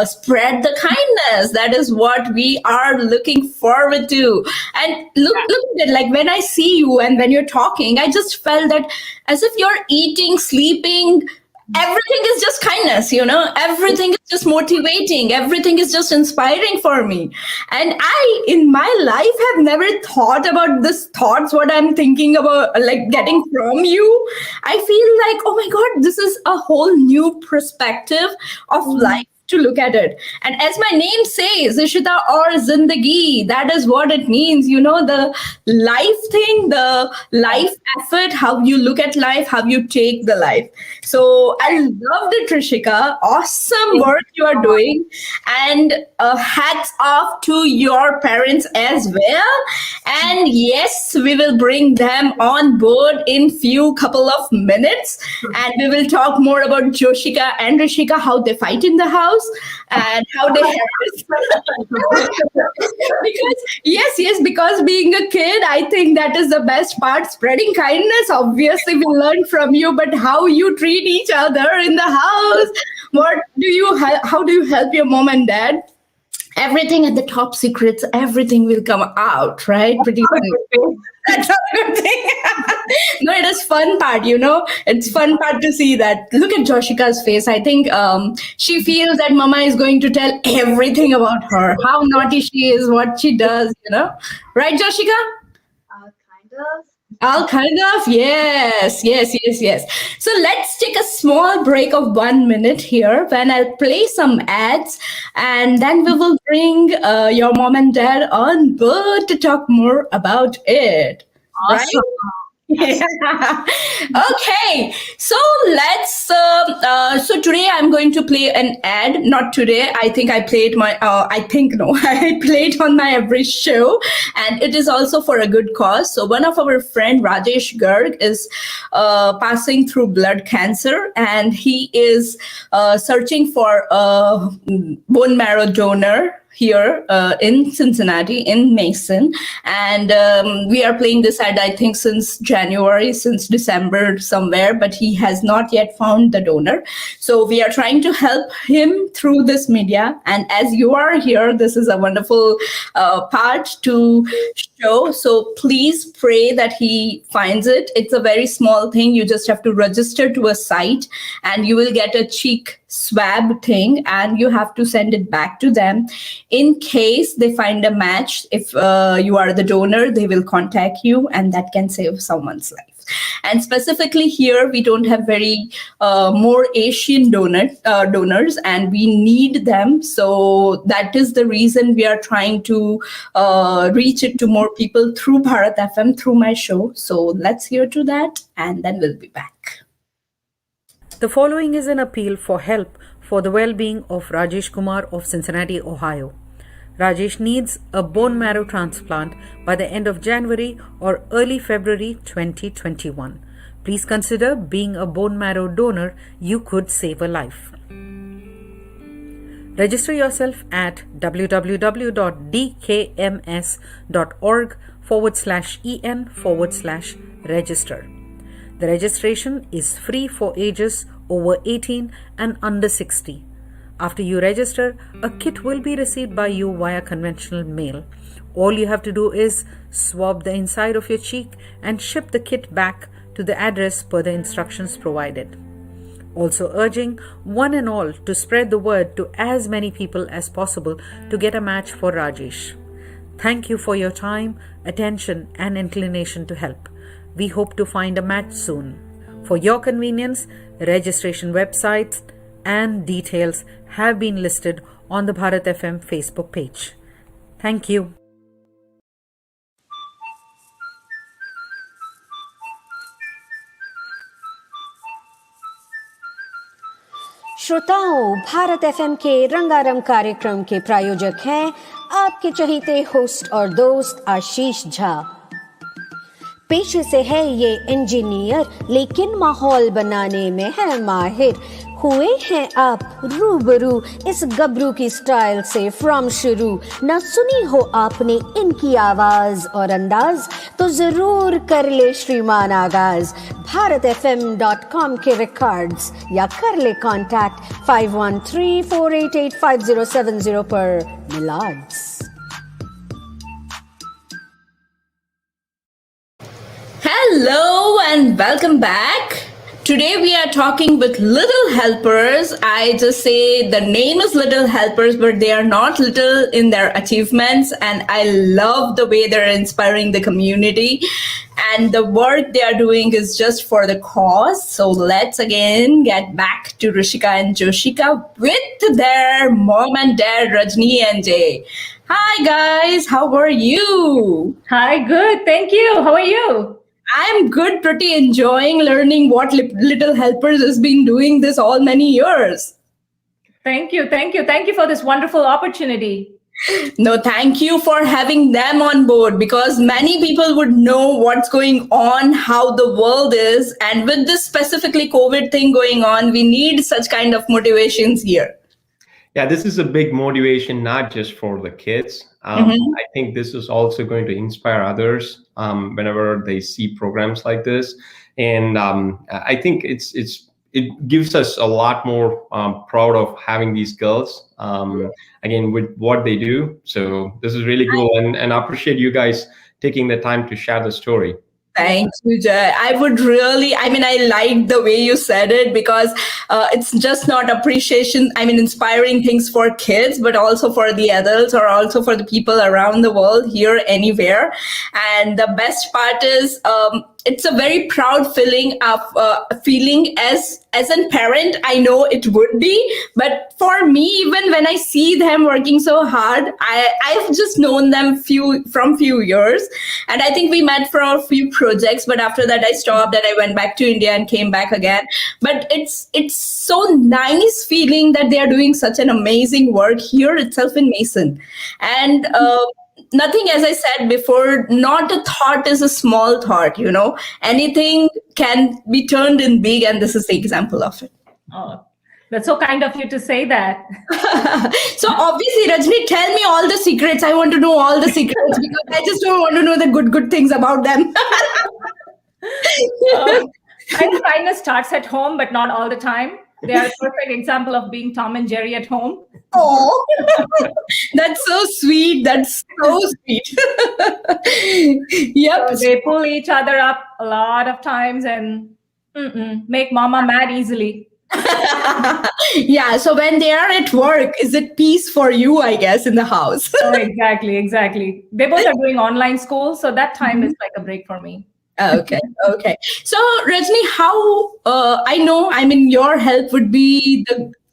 Speaker 4: spread the kindness. That is what we are looking forward to. And look at it, like when I see you and when you're talking, I just felt that as if you're eating, sleeping, everything is just kind kindness, everything is just motivating, everything is just inspiring for me. And I, in my life, have never thought about this thoughts, what I'm thinking about, like getting from you. I feel like, oh my God, this is a whole new perspective of life to look at it. And as my name says, IshitaAurZindagi, that is what it means, the life thing, the life effort, how you look at life, how you take the life. So I loved it, Rishika. Awesome work you are doing. And hats off to your parents as well. And yes, we will bring them on board in few couple of minutes. And we will talk more about Joshika and Rishika, how they fight in the house and how they because being a kid, I think that is the best part. Spreading kindness, obviously we learn from you, but how you treat each other in the house, how do you help your mom and dad? Everything at the top secrets, everything will come out, right? Pretty soon. That's a good thing. No, it is fun part, It's fun part to see that. Look at Joshika's face. I think she feels that Mama is going to tell everything about her, how naughty she is, what she does, Right, Joshika?
Speaker 6: Kind of.
Speaker 4: All kind of, yes. So let's take a small break of 1 minute here when I'll play some ads, and then we will bring your mom and dad on board to talk more about it.
Speaker 5: Awesome.
Speaker 4: Right? Yeah. Okay, so let's so today I'm going to play an ad. Not today, I think I played I played on my every show, and it is also for a good cause. So one of our friend Rajesh Garg is passing through blood cancer, and he is searching for a bone marrow donor here in Cincinnati, in Mason. And we are playing this ad, I think, since January, since December somewhere, but he has not yet found the donor. So we are trying to help him through this media. And as you are here, this is a wonderful part to show. So please pray that he finds it. It's a very small thing. You just have to register to a site, and you will get a cheek swab thing, and you have to send it back to them. In case they find a match, if you are the donor, they will contact you, and that can save someone's life. And specifically here, we don't have very more Asian donors, and we need them. So that is the reason we are trying to reach it to more people through Bharat FM, through my show. So let's hear to that, and then we'll be back.
Speaker 7: The following is an appeal for help for the well-being of Rajesh Kumar of Cincinnati, Ohio. Rajesh needs a bone marrow transplant by the end of January or early February 2021. Please consider being a bone marrow donor. You could save a life. Register yourself at www.dkms.org/en/register. The registration is free for ages over 18 and under 60. After you register, a kit will be received by you via conventional mail. All you have to do is swab the inside of your cheek and ship the kit back to the address per the instructions provided. Also urging one and all to spread the word to as many people as possible to get a match for Rajesh. Thank you for your time, attention, and inclination to help. We hope to find a match soon. For your convenience, registration websites and details have been listed on the Bharat FM Facebook page. Thank you.
Speaker 3: श्रोताओं, Bharat FM के रंगारंग कार्यक्रम के प्रायोजक हैं आपके चहेते host और दोस्त आशीष झा। पेशे से है ये इंजीनियर, लेकिन माहौल बनाने में है माहिर। हुए हैं आप रूबरू इस गबरू की स्टाइल से फ्रॉम शुरू। न सुनी हो आपने इनकी आवाज और अंदाज, तो जरूर कर ले श्रीमान आगाज। BharatFM.com के रिकॉर्ड्स या कर ले कॉन्टैक्ट 5134885070 पर मिलाड्स।
Speaker 4: Hello and welcome back Today we are talking with Little Helpers. I just say the name is Little Helpers, but they are not little in their achievements. And I love the way they're inspiring the community. And the work they are doing is just for the cause. So let's again get back to Rishika and Joshika with their mom and dad, Rajni and Jay. Hi guys, how are you?
Speaker 8: Hi, good. Thank you. How are you?
Speaker 4: I'm good, pretty enjoying learning what Little Helpers has been doing this all many years.
Speaker 8: Thank you. Thank you. Thank you for this wonderful opportunity.
Speaker 4: No, thank you for having them on board, because many people would know what's going on, how the world is. And with this specifically COVID thing going on, we need such kind of motivations here.
Speaker 9: Yeah, this is a big motivation, not just for the kids. I think this is also going to inspire others whenever they see programs like this. And I think it gives us a lot more proud of having these girls, again, with what they do. So this is really cool. And I appreciate you guys taking the time to share the story.
Speaker 4: Thank you, Jay. I like the way you said it, because it's just not appreciation, inspiring things for kids, but also for the adults, or also for the people around the world, here, anywhere. And the best part is, it's a very proud feeling as a parent. I know it would be, but for me, even when I see them working so hard, I've just known them from few years, and I think we met for a few projects, but after that I stopped and I went back to India and came back again. But it's so nice feeling that they are doing such an amazing work here itself in Mason. And nothing, as I said before, not a thought is a small thought, anything can be turned in big, and this is the example of it.
Speaker 8: Oh, that's so kind of you to say that.
Speaker 4: So obviously, Rajni, tell me all the secrets. I want to know all the secrets, because I just don't want to know the good things about them.
Speaker 8: I think kindness starts at home, but not all the time. They are a perfect example of being Tom and Jerry at home.
Speaker 4: Oh, that's so sweet. That's so sweet. Yep.
Speaker 8: So they pull each other up a lot of times and make mama mad easily.
Speaker 4: Yeah. So when they are at work, is it peace for you, I guess, in the house?
Speaker 8: Oh, exactly. They both are doing online school, so that time is like a break for me.
Speaker 4: Okay. So Rajni, how your help would be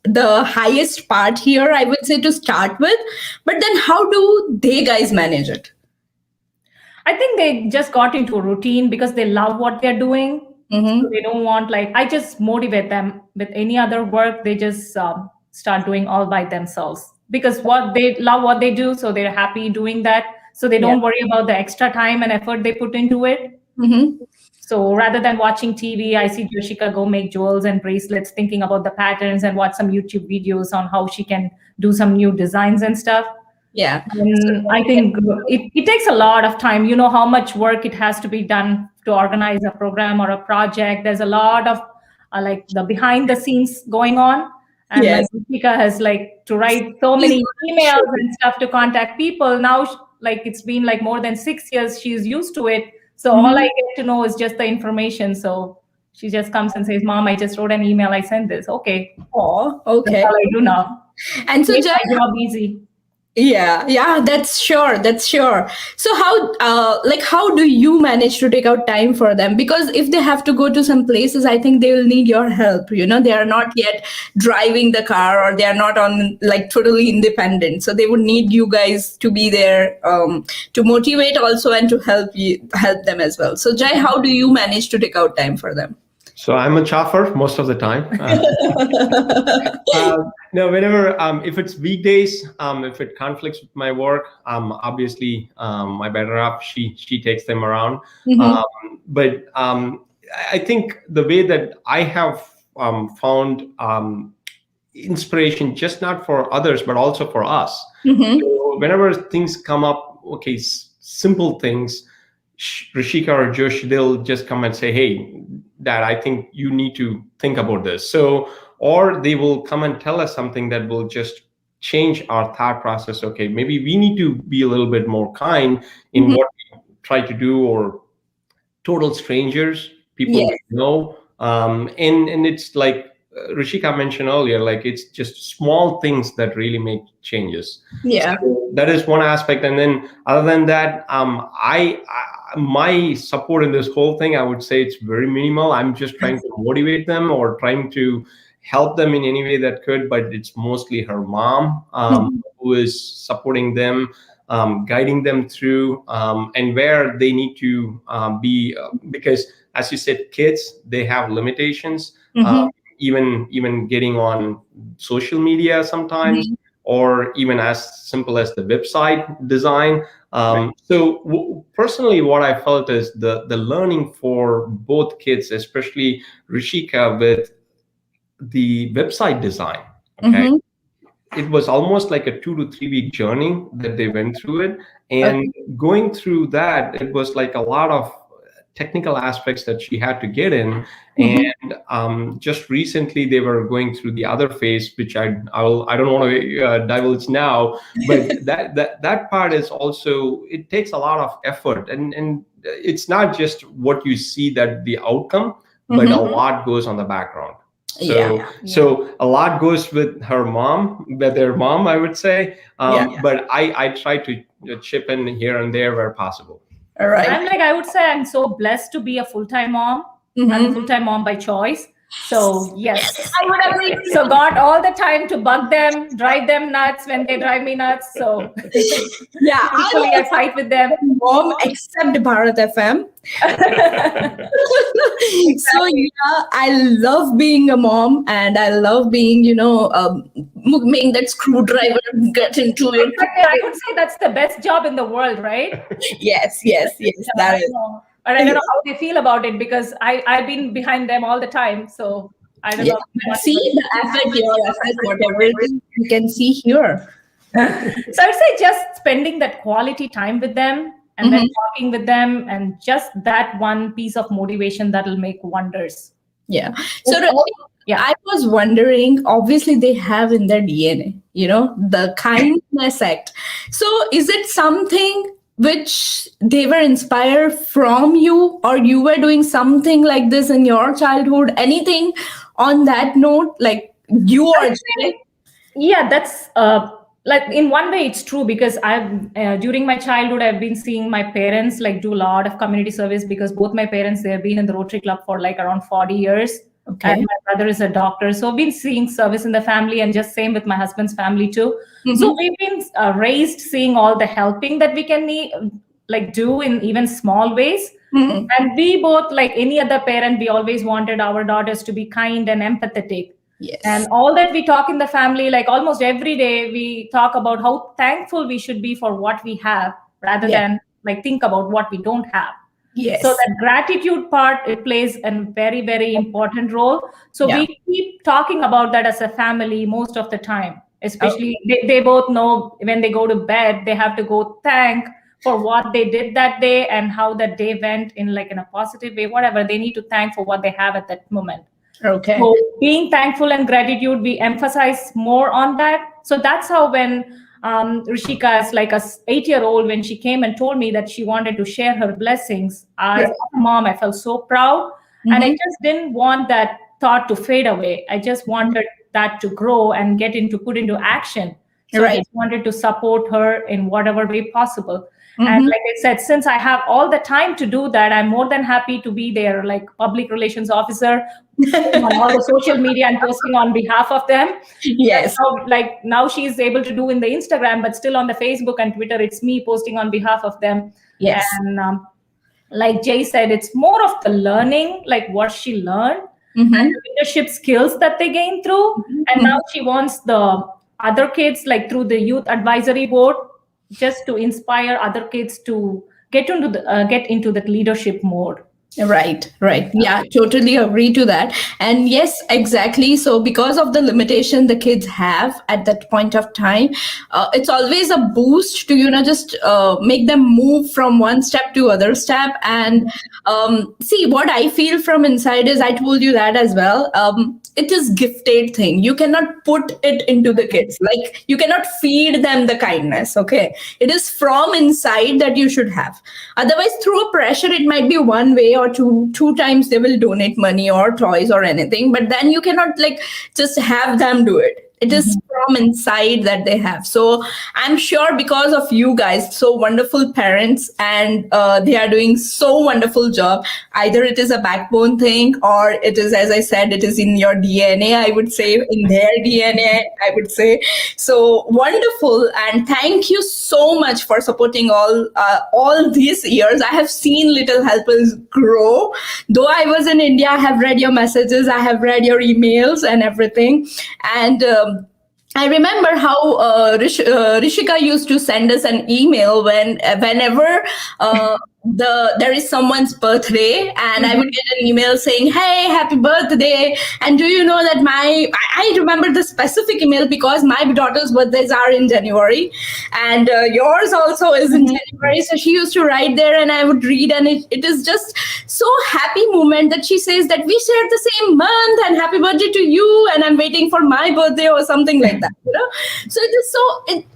Speaker 4: the highest part here, I would say, to start with, but then how do they guys manage it?
Speaker 8: I think they just got into a routine because they love what they're doing. So they don't want, I just motivate them with any other work. They just start doing all by themselves, because they love what they do. So they're happy doing that. So they don't worry about the extra time and effort they put into it. So rather than watching TV, I see Joshika go make jewels and bracelets, thinking about the patterns, and watch some YouTube videos on how she can do some new designs and stuff.
Speaker 4: Yeah.
Speaker 8: And I think it takes a lot of time. You know how much work it has to be done to organize a program or a project. There's a lot of the behind the scenes going on. And Rishika has to write so many emails and stuff to contact people. Now, it's been more than 6 years. She's used to it. So all I get to know is just the information. So she just comes and says, "Mom, I just wrote an email. I sent this." Okay.
Speaker 4: Oh, okay.
Speaker 8: That's all I do now.
Speaker 4: And so
Speaker 8: makes my job easy.
Speaker 4: Yeah, that's sure. So how do you manage to take out time for them? Because if they have to go to some places, I think they will need your help. They are not yet driving the car, or they are not on totally independent. So they would need you guys to be there to motivate also, and to help them as well. So Jai, how do you manage to take out time for them?
Speaker 9: So I'm a chauffeur most of the time. No, whenever, if it's weekdays, if it conflicts with my work, obviously my better half, she takes them around. But I think the way that I have found inspiration, just not for others, but also for us. So whenever things come up, simple things, Rishika or Josh, they'll just come and say, "Hey, Dad, I think you need to think about this." So, or they will come and tell us something that will just change our thought process. Okay, maybe we need to be a little bit more kind in what we try to do, or total strangers, people we know, And it's like Rishika mentioned earlier, like it's just small things that really make changes.
Speaker 4: Yeah.
Speaker 9: So that is one aspect. And then other than that, my support in this whole thing, I would say it's very minimal. I'm just trying to motivate them or trying to help them in any way that could, but it's mostly her mom who is supporting them, guiding them through, and where they need to be, because as you said, kids, they have limitations, even getting on social media sometimes, or even as simple as the website design. So personally, what I felt is the learning for both kids, especially Rishika with the website design. Okay. It was almost like a 2 to 3 week journey that they went through it. And going through that, it was like a lot of technical aspects that she had to get in. And just recently they were going through the other phase, which I don't want to divulge now, but that part is also, it takes a lot of effort, and it's not just what you see, that the outcome, but a lot goes on the background. So a lot goes with their mom, I would say. But I try to chip in here and there where possible.
Speaker 4: All right.
Speaker 8: I would say I'm so blessed to be a full-time mom. I'm a full-time mom by choice. So yes,
Speaker 4: I would agree.
Speaker 8: So got all the time to bug them, drive them nuts when they drive me nuts. So
Speaker 4: yeah,
Speaker 8: equally I fight with them.
Speaker 4: Mom, except BharatFM. So yeah, I love being a mom, and I love being, making that screwdriver get into it.
Speaker 8: I would say that's the best job in the world, right?
Speaker 4: Yes, that is.
Speaker 8: But I don't know how they feel about it, because I've been behind them all the time. So I don't know.
Speaker 4: See the effort, whatever it is, you can see here.
Speaker 8: So I'd say just spending that quality time with them, and then talking with them, and just that one piece of motivation that'll make wonders.
Speaker 4: Yeah. So I was wondering, obviously they have in their DNA, the kindness act. So is it something which they were inspired from you, or you were doing something like this in your childhood? Anything on that note, like you are?
Speaker 8: Yeah, that's like in one way it's true, because I've during my childhood I've been seeing my parents like do a lot of community service, because both my parents, they have been in the Rotary Club for like around 40 years. Okay. And my brother is a doctor, so I've been seeing service in the family, and just same with my husband's family too. So we've been raised seeing all the helping that we can do in even small ways. And we both, like any other parent, we always wanted our daughters to be kind and empathetic.
Speaker 4: Yes.
Speaker 8: And all that we talk in the family, like almost every day, we talk about how thankful we should be for what we have, rather than like think about what we don't have.
Speaker 4: Yes.
Speaker 8: So that gratitude part, it plays a very, very important role. So we keep talking about that as a family most of the time. Especially they both know when they go to bed, they have to go thank for what they did that day and how that day went in a positive way, whatever. They need to thank for what they have at that moment.
Speaker 4: Okay.
Speaker 8: So being thankful and gratitude, we emphasize more on that. So that's how when Rishika is like a 8-year-old, when she came and told me that she wanted to share her blessings, as a mom, I felt so proud. And I just didn't want that thought to fade away. I just wanted that to grow and put into action. So I just wanted to support her in whatever way possible. And like I said, since I have all the time to do that, I'm more than happy to be their like public relations officer on all the social media and posting on behalf of them.
Speaker 4: Yes.
Speaker 8: So like now she's able to do in the Instagram, but still on the Facebook and Twitter, it's me posting on behalf of them.
Speaker 4: Yes.
Speaker 8: And like Jay said, it's more of the learning, like what she learned and the leadership skills that they gained through. And now she wants the other kids, like through the youth advisory board, just to inspire other kids to get into that leadership mode.
Speaker 4: Right. Yeah, totally agree to that. And yes, exactly. So because of the limitation the kids have at that point of time, it's always a boost to, just make them move from one step to other step. And see, what I feel from inside is, I told you that as well. It is gifted thing. You cannot put it into the kids. Like you cannot feed them the kindness. Okay. It is from inside that you should have. Otherwise, through a pressure, it might be one way, or or two times they will donate money or toys or anything, but then you cannot like just have them do it. It is from inside that they have. So I'm sure because of you guys, so wonderful parents, and they are doing so wonderful job. Either it is a backbone thing, or it is, as I said, it is in your DNA. I would say in their DNA. I would say so wonderful. And thank you so much for supporting all these years. I have seen Little Helpers grow. Though I was in India, I have read your messages, I have read your emails and everything, and. I remember how Rishika used to send us an email whenever there is someone's birthday, and I would get an email saying, "Hey, happy birthday!" And do you know that I remember the specific email because my daughter's birthdays are in January, and yours also is in January. So she used to write there, and I would read, and it is just so happy moment that she says that we shared the same month, and happy birthday to you, and I'm waiting for my birthday or something like that. So it is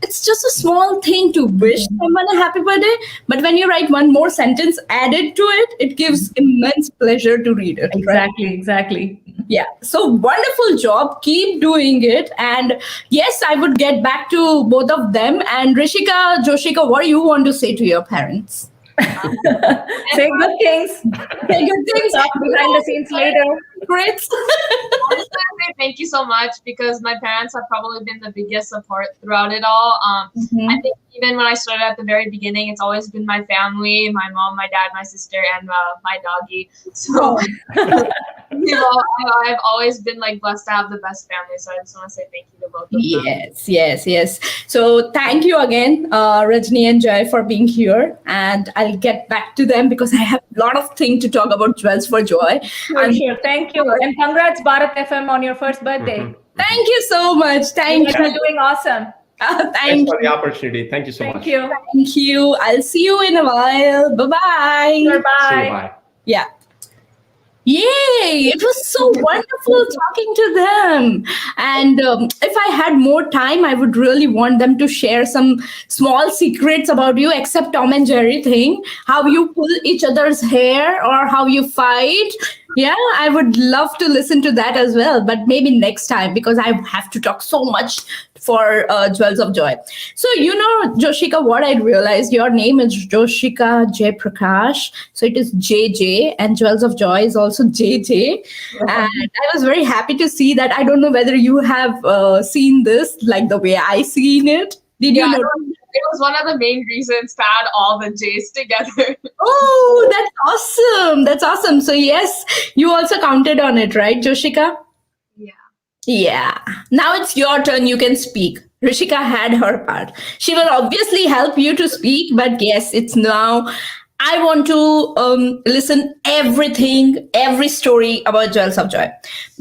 Speaker 4: it's just a small thing to wish someone a happy birthday, but when you write one more sentence added to it, it gives immense pleasure to read it.
Speaker 8: Exactly.
Speaker 4: Yeah. So wonderful job. Keep doing it. And yes, I would get back to both of them. And Rishika, Joshika, what do you want to say to your parents?
Speaker 8: Say good things.
Speaker 4: Say good things.
Speaker 8: Talk behind the scenes later.
Speaker 4: Great.
Speaker 5: I just want to say thank you so much because my parents have probably been the biggest support throughout it all. I think even when I started at the very beginning, it's always been my family, my mom, my dad, my sister, and my doggy. So I've always been like blessed to have the best family. So I just want to say thank you to both of them.
Speaker 4: Yes. So thank you again, Rajni and Jai, for being here. And I'll get back to them because I have a lot of things to talk about Jewels for Joy.
Speaker 8: Sure. Thank you. And congrats, Bharat FM, on your first birthday.
Speaker 4: Thank you so much. Thank you.
Speaker 8: You're doing awesome.
Speaker 9: Thanks for the opportunity. Thank you so much.
Speaker 4: Thank you. I'll see you in a while. Bye-bye.
Speaker 8: Sure, bye.
Speaker 9: See you, bye.
Speaker 4: Yeah. Yay! It was so wonderful talking to them. And if I had more time, I would really want them to share some small secrets about you, except Tom and Jerry thing, how you pull each other's hair or how you fight. Yeah, I would love to listen to that as well, but maybe next time because I have to talk so much for Jewels of Joy. So, Joshika, what I realized, your name is Joshika J. Prakash. So it is JJ, and Jewels of Joy is also JJ. And I was very happy to see that. I don't know whether you have seen this like the way I seen it. Did you know?
Speaker 5: It was one of the main reasons to add all the J's together.
Speaker 4: Oh, that's awesome. That's awesome. So yes, you also counted on it, right, Joshika? Yeah. Now it's your turn. You can speak. Rishika had her part. She will obviously help you to speak, but yes, it's now. I want to listen every story about Jewels of Joy.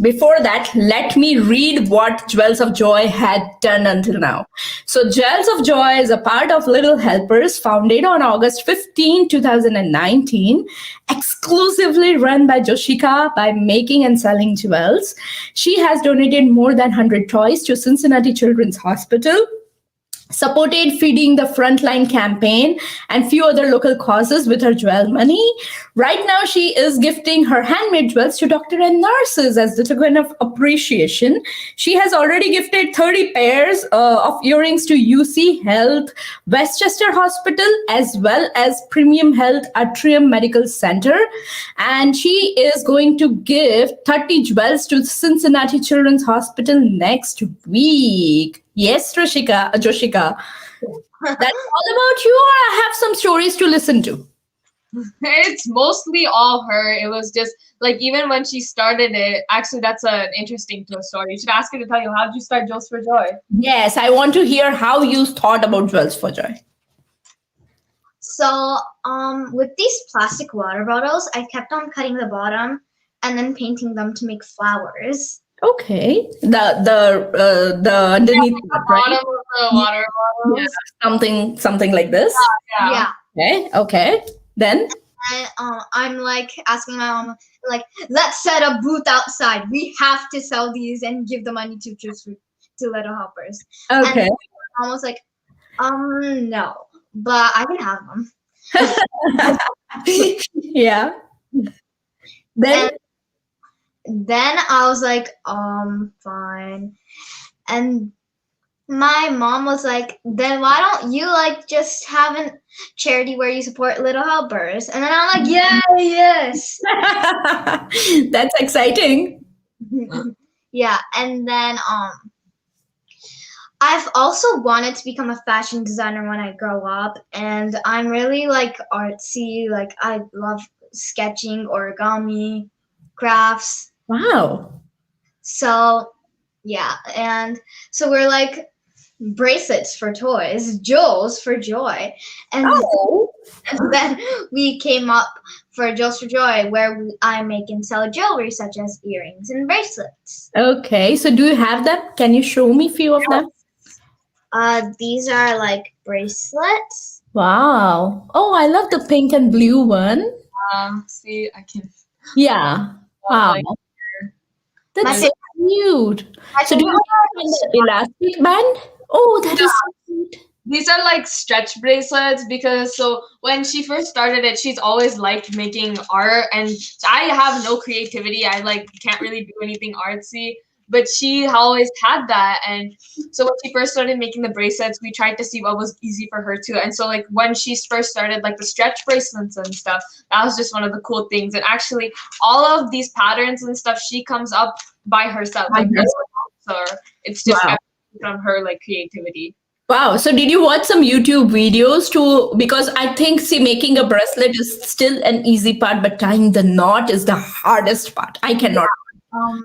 Speaker 4: Before that, let me read what Jewels of Joy had done until now. So Jewels of Joy is a part of Little Helpers, founded on August 15, 2019, exclusively run by Joshika by making and selling jewels. She has donated more than 100 toys to Cincinnati Children's Hospital, supported Feeding the Frontline campaign and few other local causes with her jewel money. Right now, she is gifting her handmade jewels to doctors and nurses as the token of appreciation. She has already gifted 30 pairs of earrings to UC Health, Westchester Hospital, as well as Premium Health Atrium Medical Center. And she is going to give 30 jewels to Cincinnati Children's Hospital next week. Yes, Joshika. That's all about you, or I have some stories to listen to?
Speaker 5: It's mostly all her. It was just like, even when she started it, actually, that's an interesting story. You should ask her to tell you, how did you start Jewels for Joy?
Speaker 4: Yes, I want to hear how you thought about Jewels for Joy.
Speaker 6: So, with these plastic water bottles, I kept on cutting the bottom and then painting them to make flowers.
Speaker 4: Okay, the underneath,
Speaker 5: the bottom of the water bottles.
Speaker 4: Yeah, something like this.
Speaker 6: Yeah.
Speaker 4: Okay. Then.
Speaker 6: And I'm like asking my mom, like, let's set a booth outside. We have to sell these and give the money to Little Helpers.
Speaker 4: Okay.
Speaker 6: And mom was like, no, but I can have them.
Speaker 4: Yeah. Then
Speaker 6: Then I was like, fine. And my mom was like, then why don't you like just have a charity where you support little helpers? And then I'm like, yeah, yes.
Speaker 4: that's exciting.
Speaker 6: Yeah, and then I've also wanted to become a fashion designer when I grow up, and I'm really like artsy. Like I love sketching, origami, crafts.
Speaker 4: Wow.
Speaker 6: So yeah, and so we're like bracelets for toys, jewels for joy, and,
Speaker 4: Oh.
Speaker 6: and then we came up for Jewels for Joy, where I make and sell jewelry such as earrings and bracelets.
Speaker 4: Okay. So do you have them? Can you show me a few of them?
Speaker 6: These are like bracelets.
Speaker 4: Wow. Oh, I love the pink and blue one.
Speaker 5: See, I can.
Speaker 4: Yeah. Wow.
Speaker 5: Like,
Speaker 6: My
Speaker 4: That's so
Speaker 6: favorite-
Speaker 4: cute.
Speaker 6: my
Speaker 4: So do you
Speaker 6: favorite
Speaker 4: have the elastic band? Oh, that is so cute.
Speaker 5: these are like stretch bracelets because so when she first started it, she's always liked making art, and I have no creativity. I like can't really do anything artsy, but she always had that. And so when she first started making the bracelets, we tried to see what was easy for her too. And so like when she first started like the stretch bracelets and stuff, that was just one of the cool things. And actually all of these patterns and stuff, she comes up by herself. Like no one helps her. It's just
Speaker 4: Wow.
Speaker 5: from her like creativity.
Speaker 4: Wow. So did you watch some YouTube videos too? Because I think, see, making a bracelet is still an easy part, but tying the knot is the hardest part. I cannot.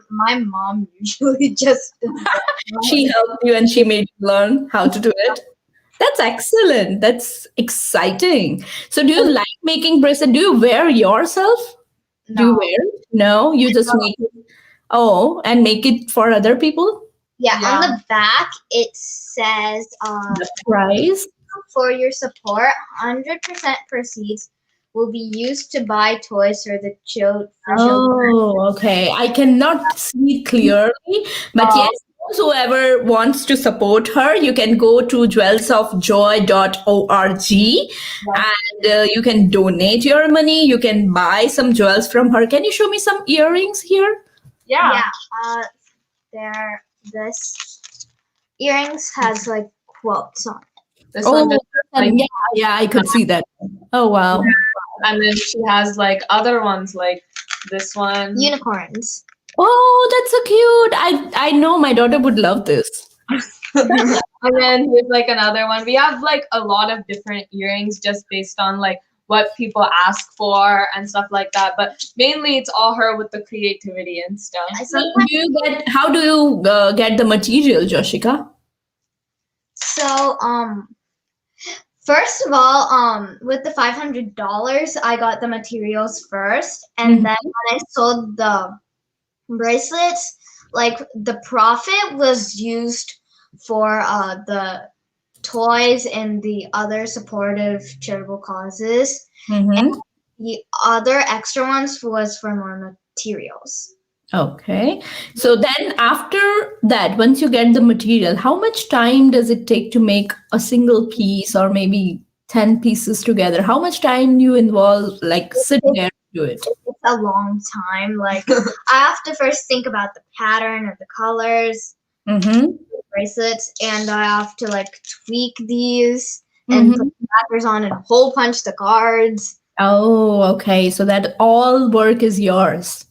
Speaker 6: My mom usually just does that.
Speaker 4: She helped you and she made you learn how to do it. That's excellent. That's exciting. So do you like making bracelet? Do you wear yourself? Do you
Speaker 6: No.
Speaker 4: wear it? No, you just make it. Oh, and make it for other people?
Speaker 6: Yeah,
Speaker 5: Yeah.
Speaker 6: on the back it says
Speaker 4: The price?
Speaker 6: for your support, 100% proceeds will be used to buy toys for the children.
Speaker 4: Oh, okay. I cannot see clearly, but yes, whoever wants to support her, you can go to jewelsofjoy.org and you can donate your money. You can buy some jewels from her. Can you show me some earrings here?
Speaker 5: Yeah.
Speaker 6: They're this earrings has like quotes on it.
Speaker 5: This
Speaker 4: Oh,
Speaker 5: one just, like,
Speaker 4: yeah, I could see that. Oh, wow.
Speaker 5: and then she has like other ones like this one.
Speaker 6: Unicorns.
Speaker 4: Oh, that's so cute. I know my daughter would love this.
Speaker 5: And then here's like another one. We have like a lot of different earrings just based on like what people ask for and stuff like that. But mainly it's all her with the creativity and stuff.
Speaker 4: So how do you get the material, Joshika?
Speaker 6: So first of all, with the $500, I got the materials first, and then when I sold the bracelets, like the profit was used for the toys and the other supportive charitable causes. And the other extra ones was for more materials.
Speaker 4: Okay. So then after that, once you get the material, how much time does it take to make a single piece or maybe 10 pieces together? How much time you involve, like sit there to do it?
Speaker 6: It's a long time. Like I have to first think about the pattern of the colors, bracelets, and I have to like tweak these and put the backers on and hole punch the cards.
Speaker 4: Oh, okay. So that all work is yours.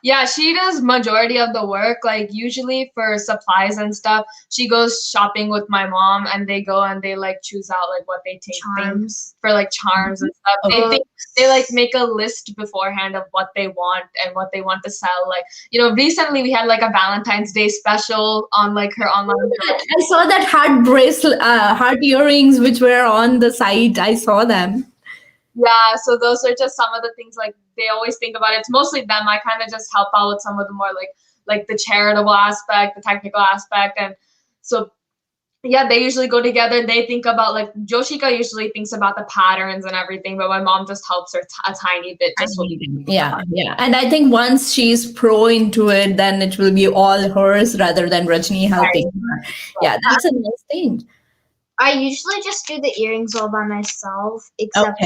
Speaker 5: Yeah, she does majority of the work. Like usually for supplies and stuff, she goes shopping with my mom, and they go and they like choose out like what they take
Speaker 6: Charms.
Speaker 5: for like charms and stuff. They like make a list beforehand of what they want and what they want to sell. Like, you know, recently we had like a Valentine's Day special on like her online.
Speaker 4: I saw that heart bracelet, heart earrings, which were on the site. I saw them.
Speaker 5: Yeah, so those are just some of the things like they always think about. It's mostly them. I kind of just help out with some of the more like the charitable aspect, the technical aspect, and so yeah, they usually go together. They think about like Joshika usually thinks about the patterns and everything, but my mom just helps her a tiny bit. Just
Speaker 4: Yeah. And I think once she's pro into it, then it will be all hers rather than Rajni helping her. Yeah, that's a nice thing.
Speaker 6: I usually just do the earrings all by myself, except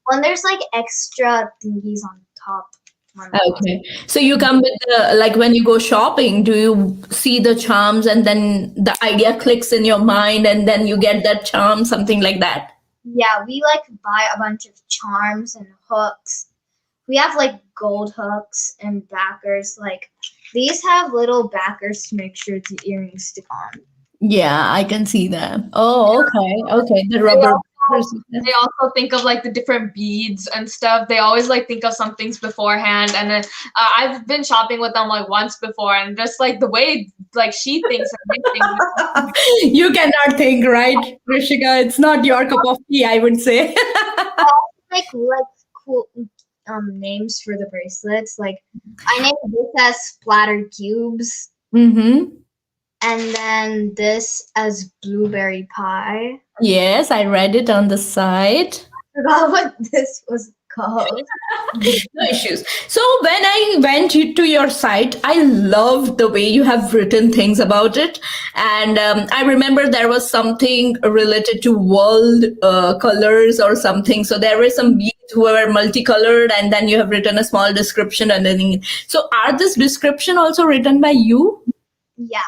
Speaker 6: when there's like extra thingies on top one.
Speaker 4: Okay. So you come with the, like when you go shopping, do you see the charms and then the idea clicks in your mind and then you get that charm, something like that?
Speaker 6: Yeah, we like buy a bunch of charms and hooks. We have like gold hooks and backers. Like these have little backers to make sure the earrings stick on.
Speaker 4: Yeah, I can see that. Oh, okay. Okay. The rubber.
Speaker 5: They also think of like the different beads and stuff. They always like think of some things beforehand. And then I've been shopping with them like once before, and just like the way like she thinks and they think.
Speaker 4: You cannot think, right, Rishika? It's not your cup of tea, I would say.
Speaker 6: Like cool names for the bracelets. Like I named this as splattered cubes.
Speaker 4: Mm-hmm.
Speaker 6: And then this as blueberry pie.
Speaker 4: Yes, I read it on the site.
Speaker 6: I forgot what this was called.
Speaker 4: No issues. So when I went to your site, I loved the way you have written things about it. And I remember there was something related to world colors or something. So there were some beads who were multicolored, and then you have written a small description underneath. So are this description also written by you?
Speaker 6: Yeah.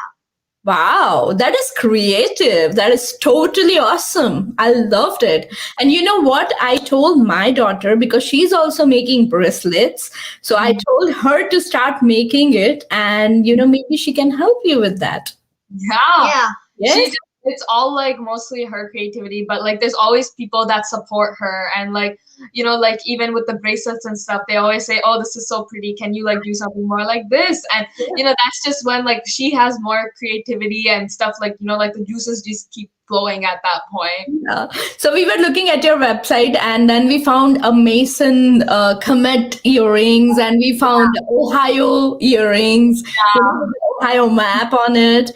Speaker 4: Wow, that is creative. That is totally awesome. I loved it. And you know what? I told my daughter, because she's also making bracelets. So I told her to start making it, and maybe she can help you with that.
Speaker 5: Yeah.
Speaker 4: Yes.
Speaker 5: It's all like mostly her creativity, but like there's always people that support her, and like like even with the bracelets and stuff, they always say, oh, this is so pretty, can you like do something more like this? And that's just when like she has more creativity and stuff, like like the juices just keep flowing at that point.
Speaker 4: Yeah. So we were looking at your website, and then we found a Mason Comet earrings, and we found Ohio earrings, the Ohio map on it.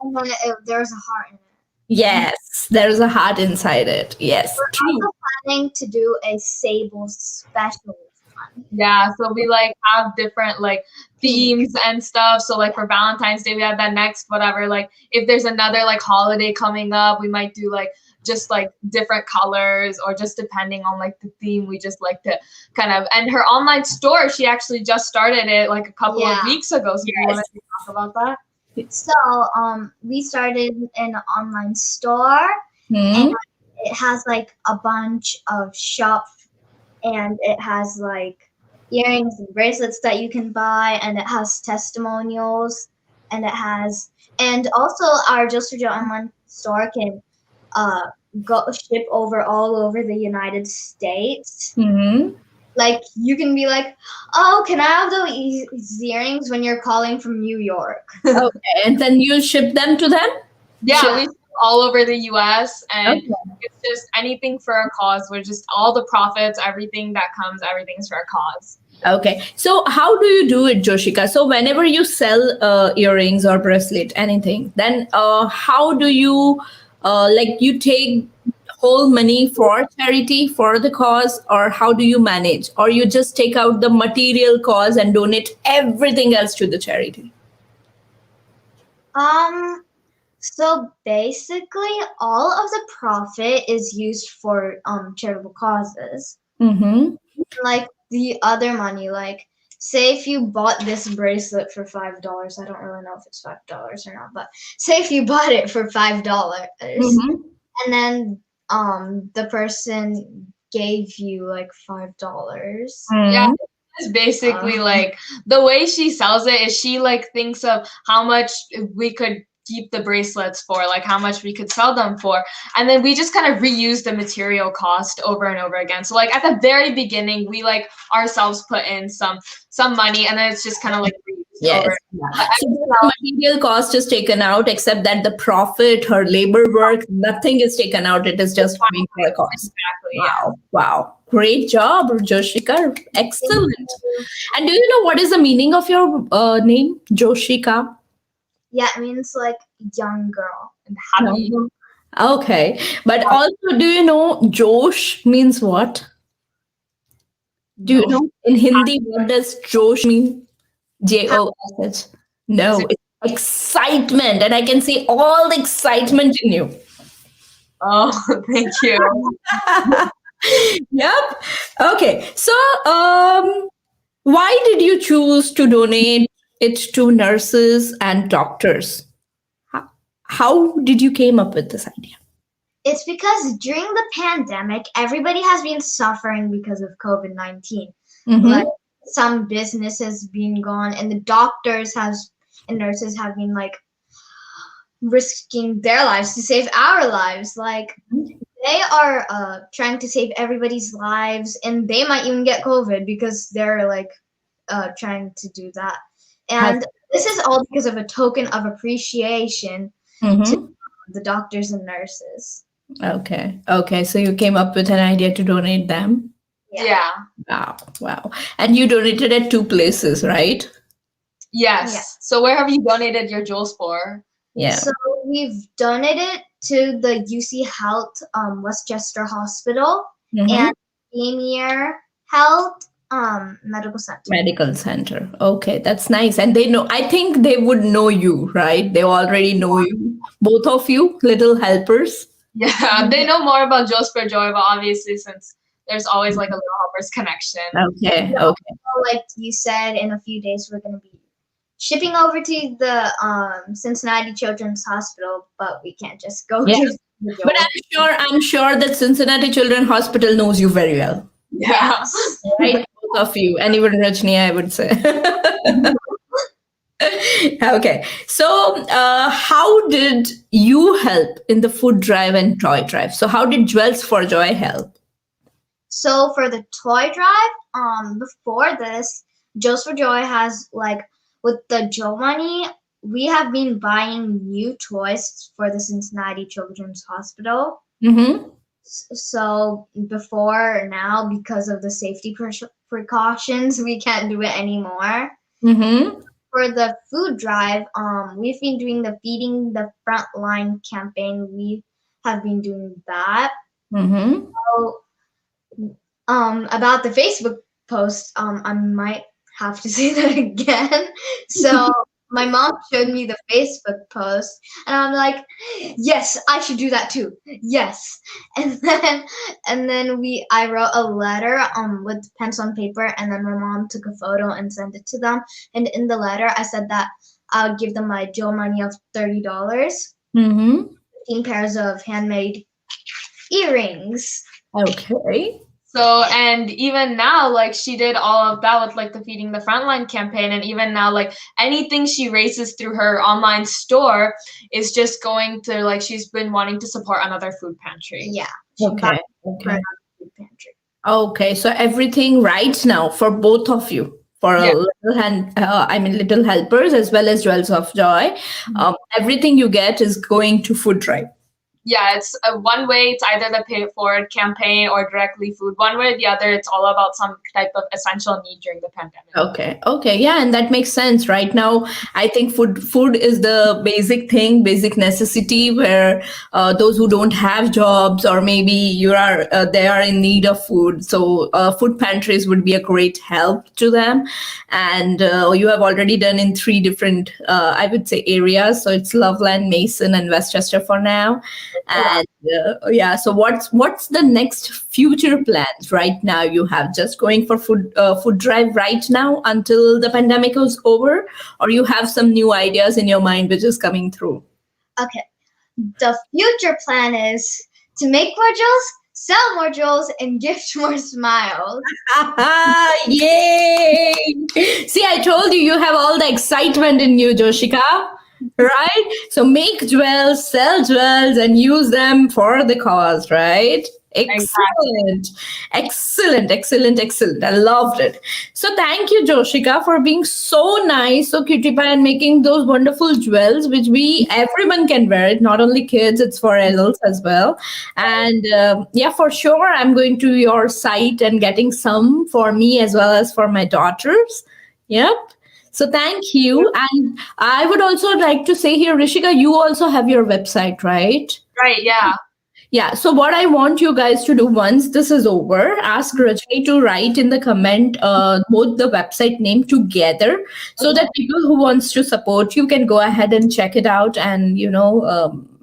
Speaker 6: And then there's a heart in it.
Speaker 4: Yes, there's a heart inside it. Yes,
Speaker 6: We're also planning to do a sable special one.
Speaker 5: Yeah, so we like have different like themes and stuff. So like for Valentine's Day, we have that next whatever. Like if there's another like holiday coming up, we might do like just like different colors, or just depending on like the theme. We just like to kind of, and her online store, she actually just started it like a couple of weeks ago. So you want to talk about that?
Speaker 6: So we started an online store, and it has like a bunch of shops, and it has like earrings and bracelets that you can buy, and it has testimonials, and and also our Just for Joe online store can go ship all over the United States. Like you can be like, oh, can I have those earrings when you're calling from New York?
Speaker 4: Okay, and then you ship them to them?
Speaker 5: Yeah, we ship all over the US, and it's just anything for a cause. We're just all the profits, everything that comes, everything's for a cause.
Speaker 4: Okay, so how do you do it, Joshika? So whenever you sell earrings or bracelet, anything, then how do you you take whole money for charity, for the cause, or how do you manage? Or you just take out the material cause and donate everything else to the charity?
Speaker 6: So basically all of the profit is used for charitable causes. Like the other money, like say if you bought this bracelet for $5, I don't really know if it's $5 or not, but say if you bought it for $5, and then the person gave you like $5.
Speaker 5: Yeah, it's basically like the way she sells it is she like thinks of how much we could keep the bracelets for, like how much we could sell them for, and then we just kind of reuse the material cost over and over again. So like at the very beginning, we like ourselves put in some money, and then it's just kind of like over.
Speaker 4: So the material cost is taken out, except that the profit, her labor work, nothing is taken out. It is just coming for the cost.
Speaker 5: Exactly.
Speaker 4: Wow. Great job, Joshika. Excellent. And do you know what is the meaning of your name, Joshika?
Speaker 6: Yeah, it means like young girl and
Speaker 5: happy.
Speaker 4: Okay. But also, do you know Josh means what? Do you know in Hindi what does Josh mean? Josh. No, it's excitement. And I can see all the excitement in you.
Speaker 5: Oh, thank you.
Speaker 4: Yep. Okay. So Why did you choose to donate it to nurses and doctors? How did you came up with this idea?
Speaker 6: It's because during the pandemic, everybody has been suffering because of COVID-19.
Speaker 4: Mm-hmm.
Speaker 6: Like some businesses been gone, and the doctors has and nurses have been like risking their lives to save our lives. Like they are trying to save everybody's lives, and they might even get COVID because they're like trying to do that. And this is all because of a token of appreciation to the doctors and nurses.
Speaker 4: Okay. So you came up with an idea to donate them.
Speaker 5: Yeah.
Speaker 4: Wow. And you donated at 2 places, right?
Speaker 5: Yes.
Speaker 6: Yeah.
Speaker 5: So where have you donated your jewels for?
Speaker 4: Yeah.
Speaker 6: So we've donated to the UC Health Westchester Hospital and Premier Health Medical Center.
Speaker 4: Medical center. Okay, that's nice. And they know, I think they would know you, right? They already know you. Both of you, little helpers.
Speaker 5: Yeah, they know more about Jewels for Joy, but obviously since there's always like a Little Helpers connection.
Speaker 4: Okay.
Speaker 6: So, like you said, in a few days we're going to be shipping over to the Cincinnati Children's Hospital, but we can't just go
Speaker 4: Yeah.
Speaker 6: give the
Speaker 4: But I'm sure that Cincinnati Children's Hospital knows you very well.
Speaker 5: Yeah.
Speaker 4: Right? Both of you. And even Rajni, I would say. Okay. So how did you help in the food drive and toy drive? So how did Jewels for Joy help?
Speaker 6: So for the toy drive, before this, Jewels for Joy has like with the Joe money, we have been buying new toys for the Cincinnati Children's Hospital.
Speaker 4: Mm-hmm.
Speaker 6: So before now, because of the safety precautions, we can't do it anymore.
Speaker 4: Mm-hmm.
Speaker 6: For the food drive, we've been doing the Feeding the Frontline campaign. We have been doing that.
Speaker 4: Mm-hmm.
Speaker 6: So, about the Facebook post, I might have to say that again. So my mom showed me the Facebook post, and I'm like, yes, I should do that too. Yes. And then I wrote a letter with pencil and paper, and then my mom took a photo and sent it to them. And in the letter, I said that I would give them my Joe money of $30,
Speaker 4: Mm-hmm.
Speaker 6: 15 pairs of handmade earrings.
Speaker 4: Okay.
Speaker 5: So, and even now, like she did all of that with like the Feeding the Frontline campaign. And even now, like anything she raises through her online store is just going to like, she's been wanting to support another food pantry.
Speaker 6: Yeah.
Speaker 4: Okay.
Speaker 6: For another food pantry.
Speaker 4: Okay. So everything right now for both of you, for Little Helpers as well as Jewels of Joy, everything you get is going to food drive.
Speaker 5: Yeah, it's one way it's either the pay it forward campaign or directly food. One way or the other, it's all about some type of essential need during the pandemic.
Speaker 4: Okay. Yeah, and that makes sense. Right now, I think food is the basic thing, basic necessity where those who don't have jobs or maybe they are in need of food. So food pantries would be a great help to them. And you have already done in 3 different, I would say, areas. So it's Loveland, Mason, and Westchester for now. And so what's the next future plans right now? You have just going for food drive right now until the pandemic is over, or you have some new ideas in your mind which is coming through?
Speaker 6: Okay. The future plan is to make more jewels, sell more jewels, and gift more smiles.
Speaker 4: Yay! See, I told you have all the excitement in you, Joshika. Right? So make jewels, sell jewels, and use them for the cause, right? Excellent. I loved it. So thank you, Joshika, for being so nice, so cutie pie, and making those wonderful jewels, which everyone can wear it, not only kids, it's for adults as well. And for sure, I'm going to your site and getting some for me as well as for my daughters. Yep. So thank you. And I would also like to say here, Rishika, you also have your website, right?
Speaker 5: Right, yeah.
Speaker 4: Yeah. So what I want you guys to do once this is over, ask Rajni to write in the comment both the website name together so that people who wants to support you can go ahead and check it out and,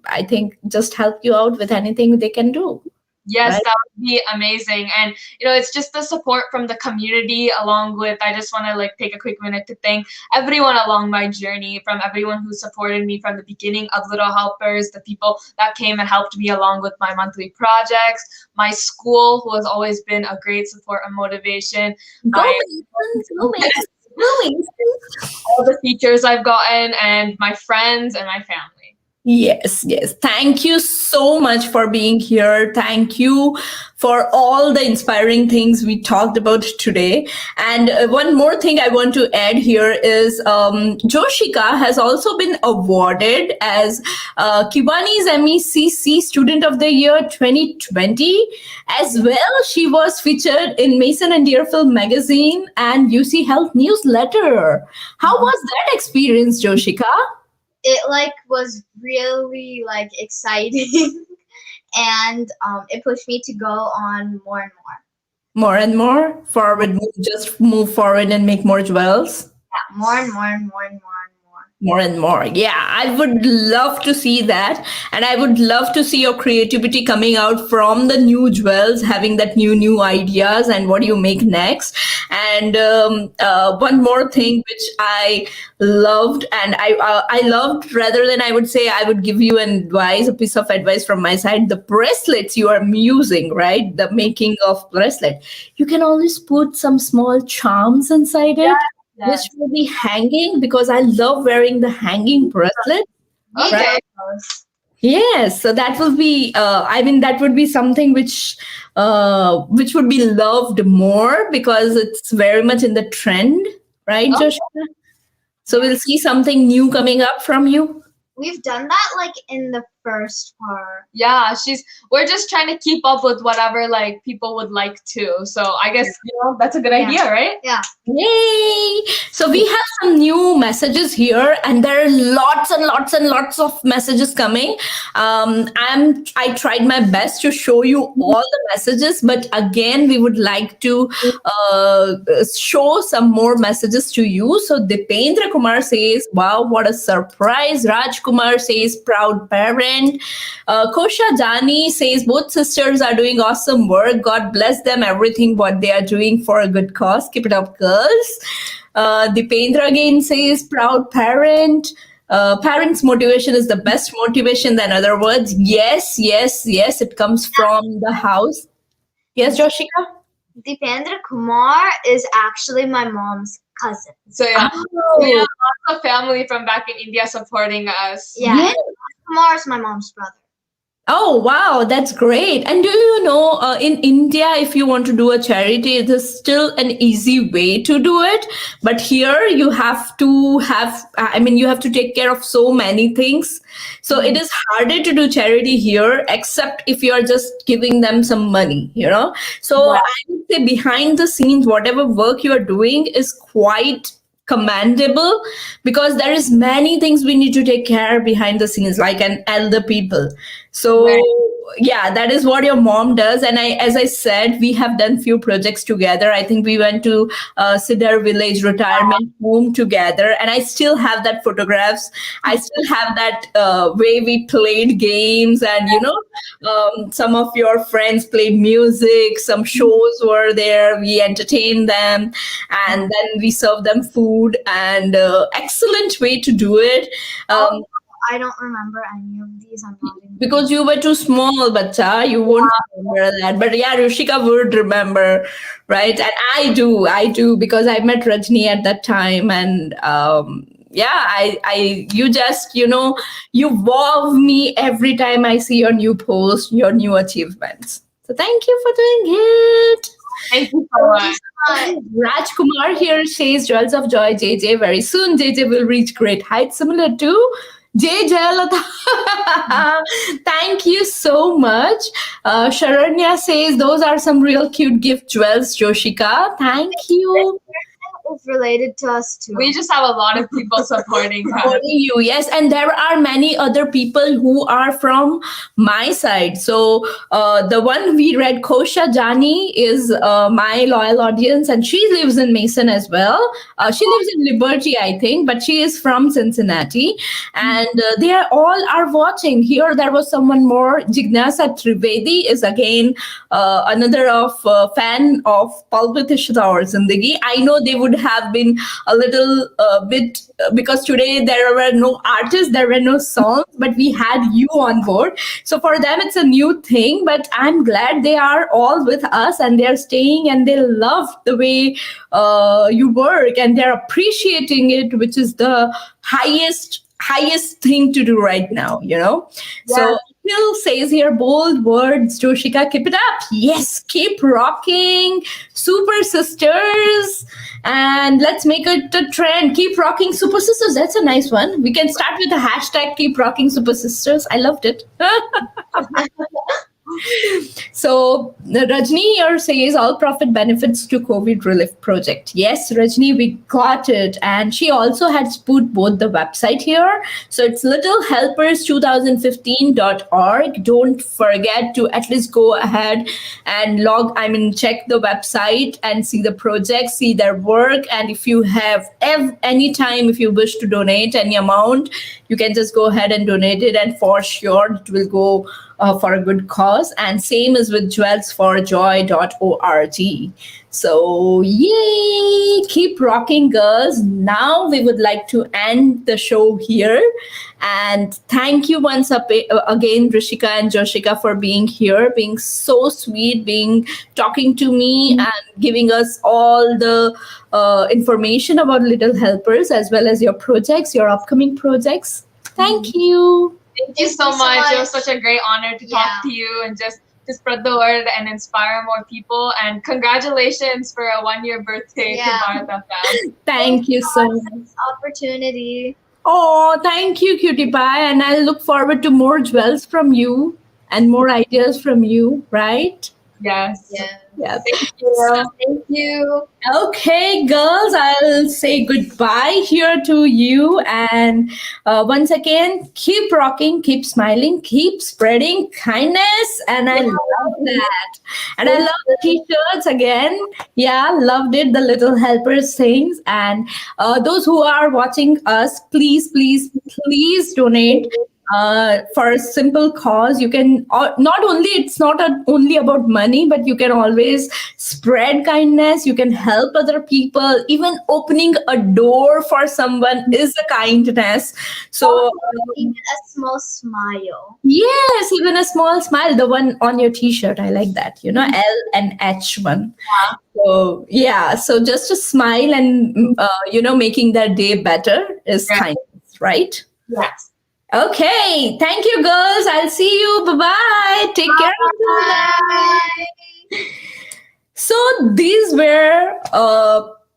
Speaker 4: I think just help you out with anything they can do.
Speaker 5: Yes,
Speaker 4: right?
Speaker 5: that would be amazing. And it's just the support from the community, along with, I just want to like take a quick minute to thank everyone along my journey, from everyone who supported me from the beginning of Little Helpers, the people that came and helped me along with my monthly projects, my school, who has always been a great support and motivation,
Speaker 4: Go
Speaker 5: my
Speaker 4: Masons, go Masons, go Masons.
Speaker 5: all the teachers I've gotten, and my friends and my family.
Speaker 4: Yes, yes. Thank you so much for being here. Thank you for all the inspiring things we talked about today. And one more thing I want to add here is Joshika has also been awarded as Kiwani's MECC Student of the Year 2020. As well, she was featured in Mason and Deerfield magazine and UC Health newsletter. How was that experience, Joshika?
Speaker 6: It like was really like exciting, and it pushed me to go on more and more.
Speaker 4: More and more forward, just move forward and make more jewels.
Speaker 6: Yeah, more and more and more and more and more.
Speaker 4: More and more. Yeah, I would love to see that. And I would love to see your creativity coming out from the new jewels, having that new ideas and what you make next. And one more thing which I loved, and I loved, rather than I would say I would give you a piece of advice from my side, the bracelets you are using, right? The making of bracelet. You can always put some small charms inside it. Which will be hanging, because I love wearing the hanging bracelet.
Speaker 5: Okay.
Speaker 4: Right? Yes, so that will be. That would be something which would be loved more, because it's very much in the trend, right, Joshua? So we'll see something new coming up from you.
Speaker 6: We've done that like in the first part.
Speaker 5: Yeah, we're just trying to keep up with whatever like people would like to. So I guess that's a good idea, right?
Speaker 6: Yeah.
Speaker 4: Yay! So we have some new messages here, and there are lots and lots and lots of messages coming. I tried my best to show you all the messages, but again, we would like to show some more messages to you. So Dipendra Kumar says, "Wow, what a surprise!" Raj Kumar says, "Proud parent." Kosha Jani says, "Both sisters are doing awesome work. God bless them. Everything what they are doing for a good cause. Keep it up, girls." Dipendra again says, "Proud parent." Parents' motivation is the best motivation. Than other words, yes. It comes from the house. Yes, Joshika.
Speaker 6: Dipendra Kumar is actually my mom's cousin.
Speaker 5: So we have lots of family from back in India supporting us.
Speaker 6: Yeah, and Kumar is my mom's brother.
Speaker 4: Oh, wow, that's great. And do you know, in India, if you want to do a charity, it is still an easy way to do it. But here you have to you have to take care of so many things. So it is harder to do charity here, except if you are just giving them some money, So I would say behind the scenes, whatever work you are doing is quite commendable, because there is many things we need to take care behind the scenes, like an elder people. So yeah, that is what your mom does. And as I said, we have done few projects together. I think we went to Sidar Village retirement home together, and I still have that photographs. I still have that way we played games, and some of your friends played music, some shows were there, we entertained them, and then we served them food, and excellent way to do it.
Speaker 6: I don't remember any of these. I'm not in
Speaker 4: because you were too small, bacha. You won't remember that. But yeah, Rishika would remember, right? And I do, because I met Rajni at that time. And you just, you wow me every time I see your new post, your new achievements. So thank you for doing it.
Speaker 5: Thank you so much.
Speaker 4: Raj Kumar here says, "Jewels of Joy, JJ. Very soon, JJ will reach great heights similar to Jay Jayalalitha." Thank you so much. Sharanya says, "Those are some real cute gift jewels, Joshika." Thank you.
Speaker 6: is related to us too.
Speaker 5: We just have a lot of people supporting her.
Speaker 4: Supporting you, yes, and there are many other people who are from my side. So the one we read, Kosha Jani, is my loyal audience, and she lives in Mason as well. She lives in Liberty, I think, but she is from Cincinnati, and they are watching. Here, there was someone more. Jignasa Trivedi is again another fan of Pal with IshitaAurZindagi. I know they would have been a little bit because today there were no artists, there were no songs, but we had you on board. So for them, it's a new thing, but I'm glad they are all with us and they're staying and they love the way you work and they're appreciating it, which is the highest thing to do right now,
Speaker 5: Yeah.
Speaker 4: So Phil says here, bold words, Joshika, keep it up. Yes, keep rocking, super sisters. And let's make it a trend. Keep rocking super sisters. That's a nice one. We can start with the hashtag keep rocking super sisters. I loved it. So Rajni here says all profit benefits to COVID relief project. Yes, Rajni, we got it. And she also has put both the website here. So it's littlehelpers2015.org. Don't forget to at least go ahead and check the website and see the project, see their work. And if you have any time, if you wish to donate any amount, you can just go ahead and donate it. And for sure, it will go for a good cause. And same is with jewelsforjoy.org. So yay, keep rocking, girls. Now we would like to end the show here. And thank you once again, Rishika and Joshika, for being here, being so sweet, talking to me and giving us all the information about Little Helpers as well as your projects, your upcoming projects. Thank you.
Speaker 5: Thank you so much. It was such a great honor to talk to you and just to spread the word and inspire more people. And congratulations for a 1-year birthday to BharatFM.
Speaker 4: Thank you so much.
Speaker 6: Opportunity.
Speaker 4: Oh, thank you, Cutie Pie. And I look forward to more jewels from you and more ideas from you, right?
Speaker 5: Yes.
Speaker 4: Yeah.
Speaker 5: Thank you.
Speaker 6: Thank you.
Speaker 4: Okay, girls, I'll say goodbye here to you. And once again, keep rocking, keep smiling, keep spreading kindness. And I love that. And I love the t-shirts again. Yeah, loved it, the Little Helpers things. And those who are watching us, please donate. For a simple cause. You can it's not only about money, but you can always spread kindness. You can help other people. Even opening a door for someone is a kindness. So
Speaker 6: Even a small smile.
Speaker 4: yes, even a small smile. The one on your t-shirt, I like that. L and H one.
Speaker 5: Yeah.
Speaker 4: So yeah, so just a smile and making their day better is kindness, right?
Speaker 5: Yes.
Speaker 4: Okay, thank you, girls. I'll see you. Bye-bye. Take care.
Speaker 6: Bye.
Speaker 4: So these were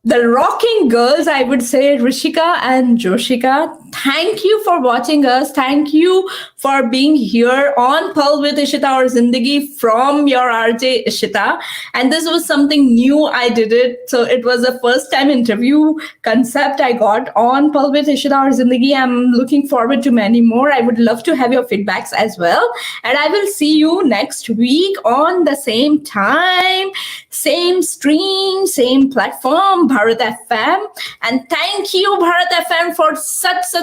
Speaker 4: the rocking girls, I would say, Rishika and Joshika. Thank you for watching us. Thank you for being here on Pal with IshitaAurZindagi from your RJ Ishita. And this was something new. I did it. So it was a first time interview concept I got on Pal with IshitaAurZindagi. I'm looking forward to many more. I would love to have your feedbacks as well. And I will see you next week on the same time, same stream, same platform, BharatFM. And thank you, BharatFM, for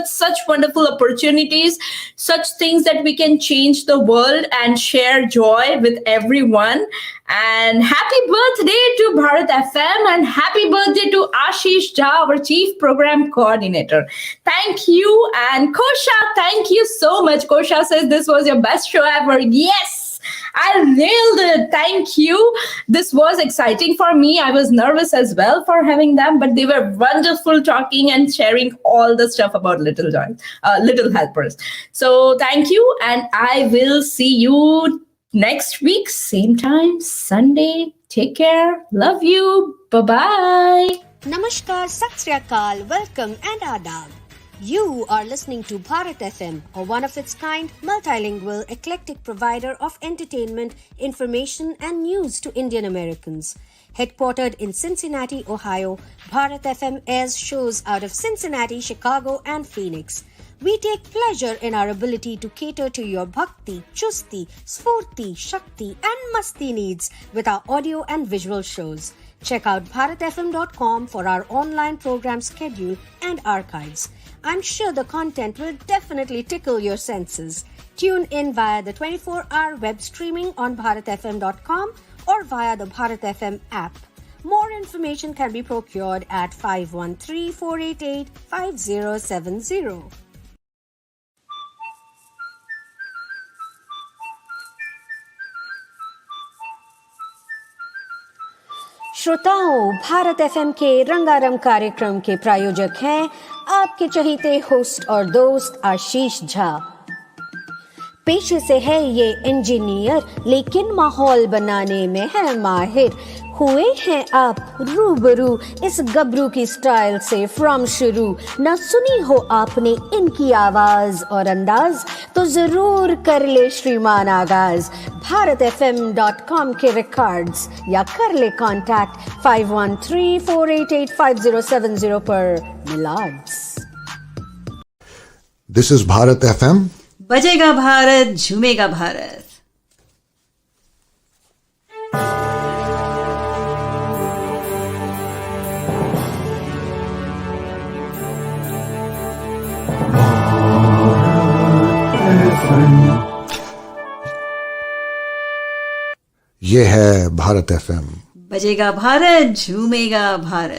Speaker 4: such wonderful opportunities, such things that we can change the world and share joy with everyone. And happy birthday to BharatFM and happy birthday to Ashish Jha, our Chief Program Coordinator. Thank you. And Kosha, thank you so much. Kosha says this was your best show ever. Yes. I nailed it. Thank you. This was exciting for me. I was nervous as well for having them, but they were wonderful talking and sharing all the stuff about Little Helpers. So thank you. And I will see you next week, same time, Sunday. Take care. Love you. Bye-bye.
Speaker 3: Namaskar, Sat Sri Akal, welcome and adab. You are listening to Bharat FM, a one of its kind, multilingual, eclectic provider of entertainment, information, and news to Indian Americans. Headquartered in Cincinnati, Ohio, Bharat FM airs shows out of Cincinnati, Chicago, and Phoenix. We take pleasure in our ability to cater to your bhakti, chusti, sfurti, shakti, and masti needs with our audio and visual shows. Check out bharatfm.com for our online program schedule and archives. I'm sure the content will definitely tickle your senses. Tune in via the 24-hour web streaming on bharatfm.com or via the Bharat FM app. More information can be procured at 513-488-5070. श्रोताओं, Bharat FM के रंगारंग कार्यक्रम के प्रायोजक हैं आपके चहीते host और दोस्त आशीष झा। पेशे से है ये इंजीनियर, लेकिन माहौल बनाने में है माहिर। हुए हैं आप रूबरू इस गबरू की स्टाइल से फ्रॉम शुरू। न सुनी हो आपने इनकी आवाज और अंदाज, तो जरूर कर ले श्रीमान आगाज। BharatFM.com के रिकॉर्ड्स या कर ले कॉन्टैक्ट 513-488-5070 पर मिलाड्स।
Speaker 1: This is Bharat FM.
Speaker 2: बजेगा भारत, झूमेगा भारत।
Speaker 1: ये है भारत FM।
Speaker 2: बजेगा भारत, झूमेगा भारत।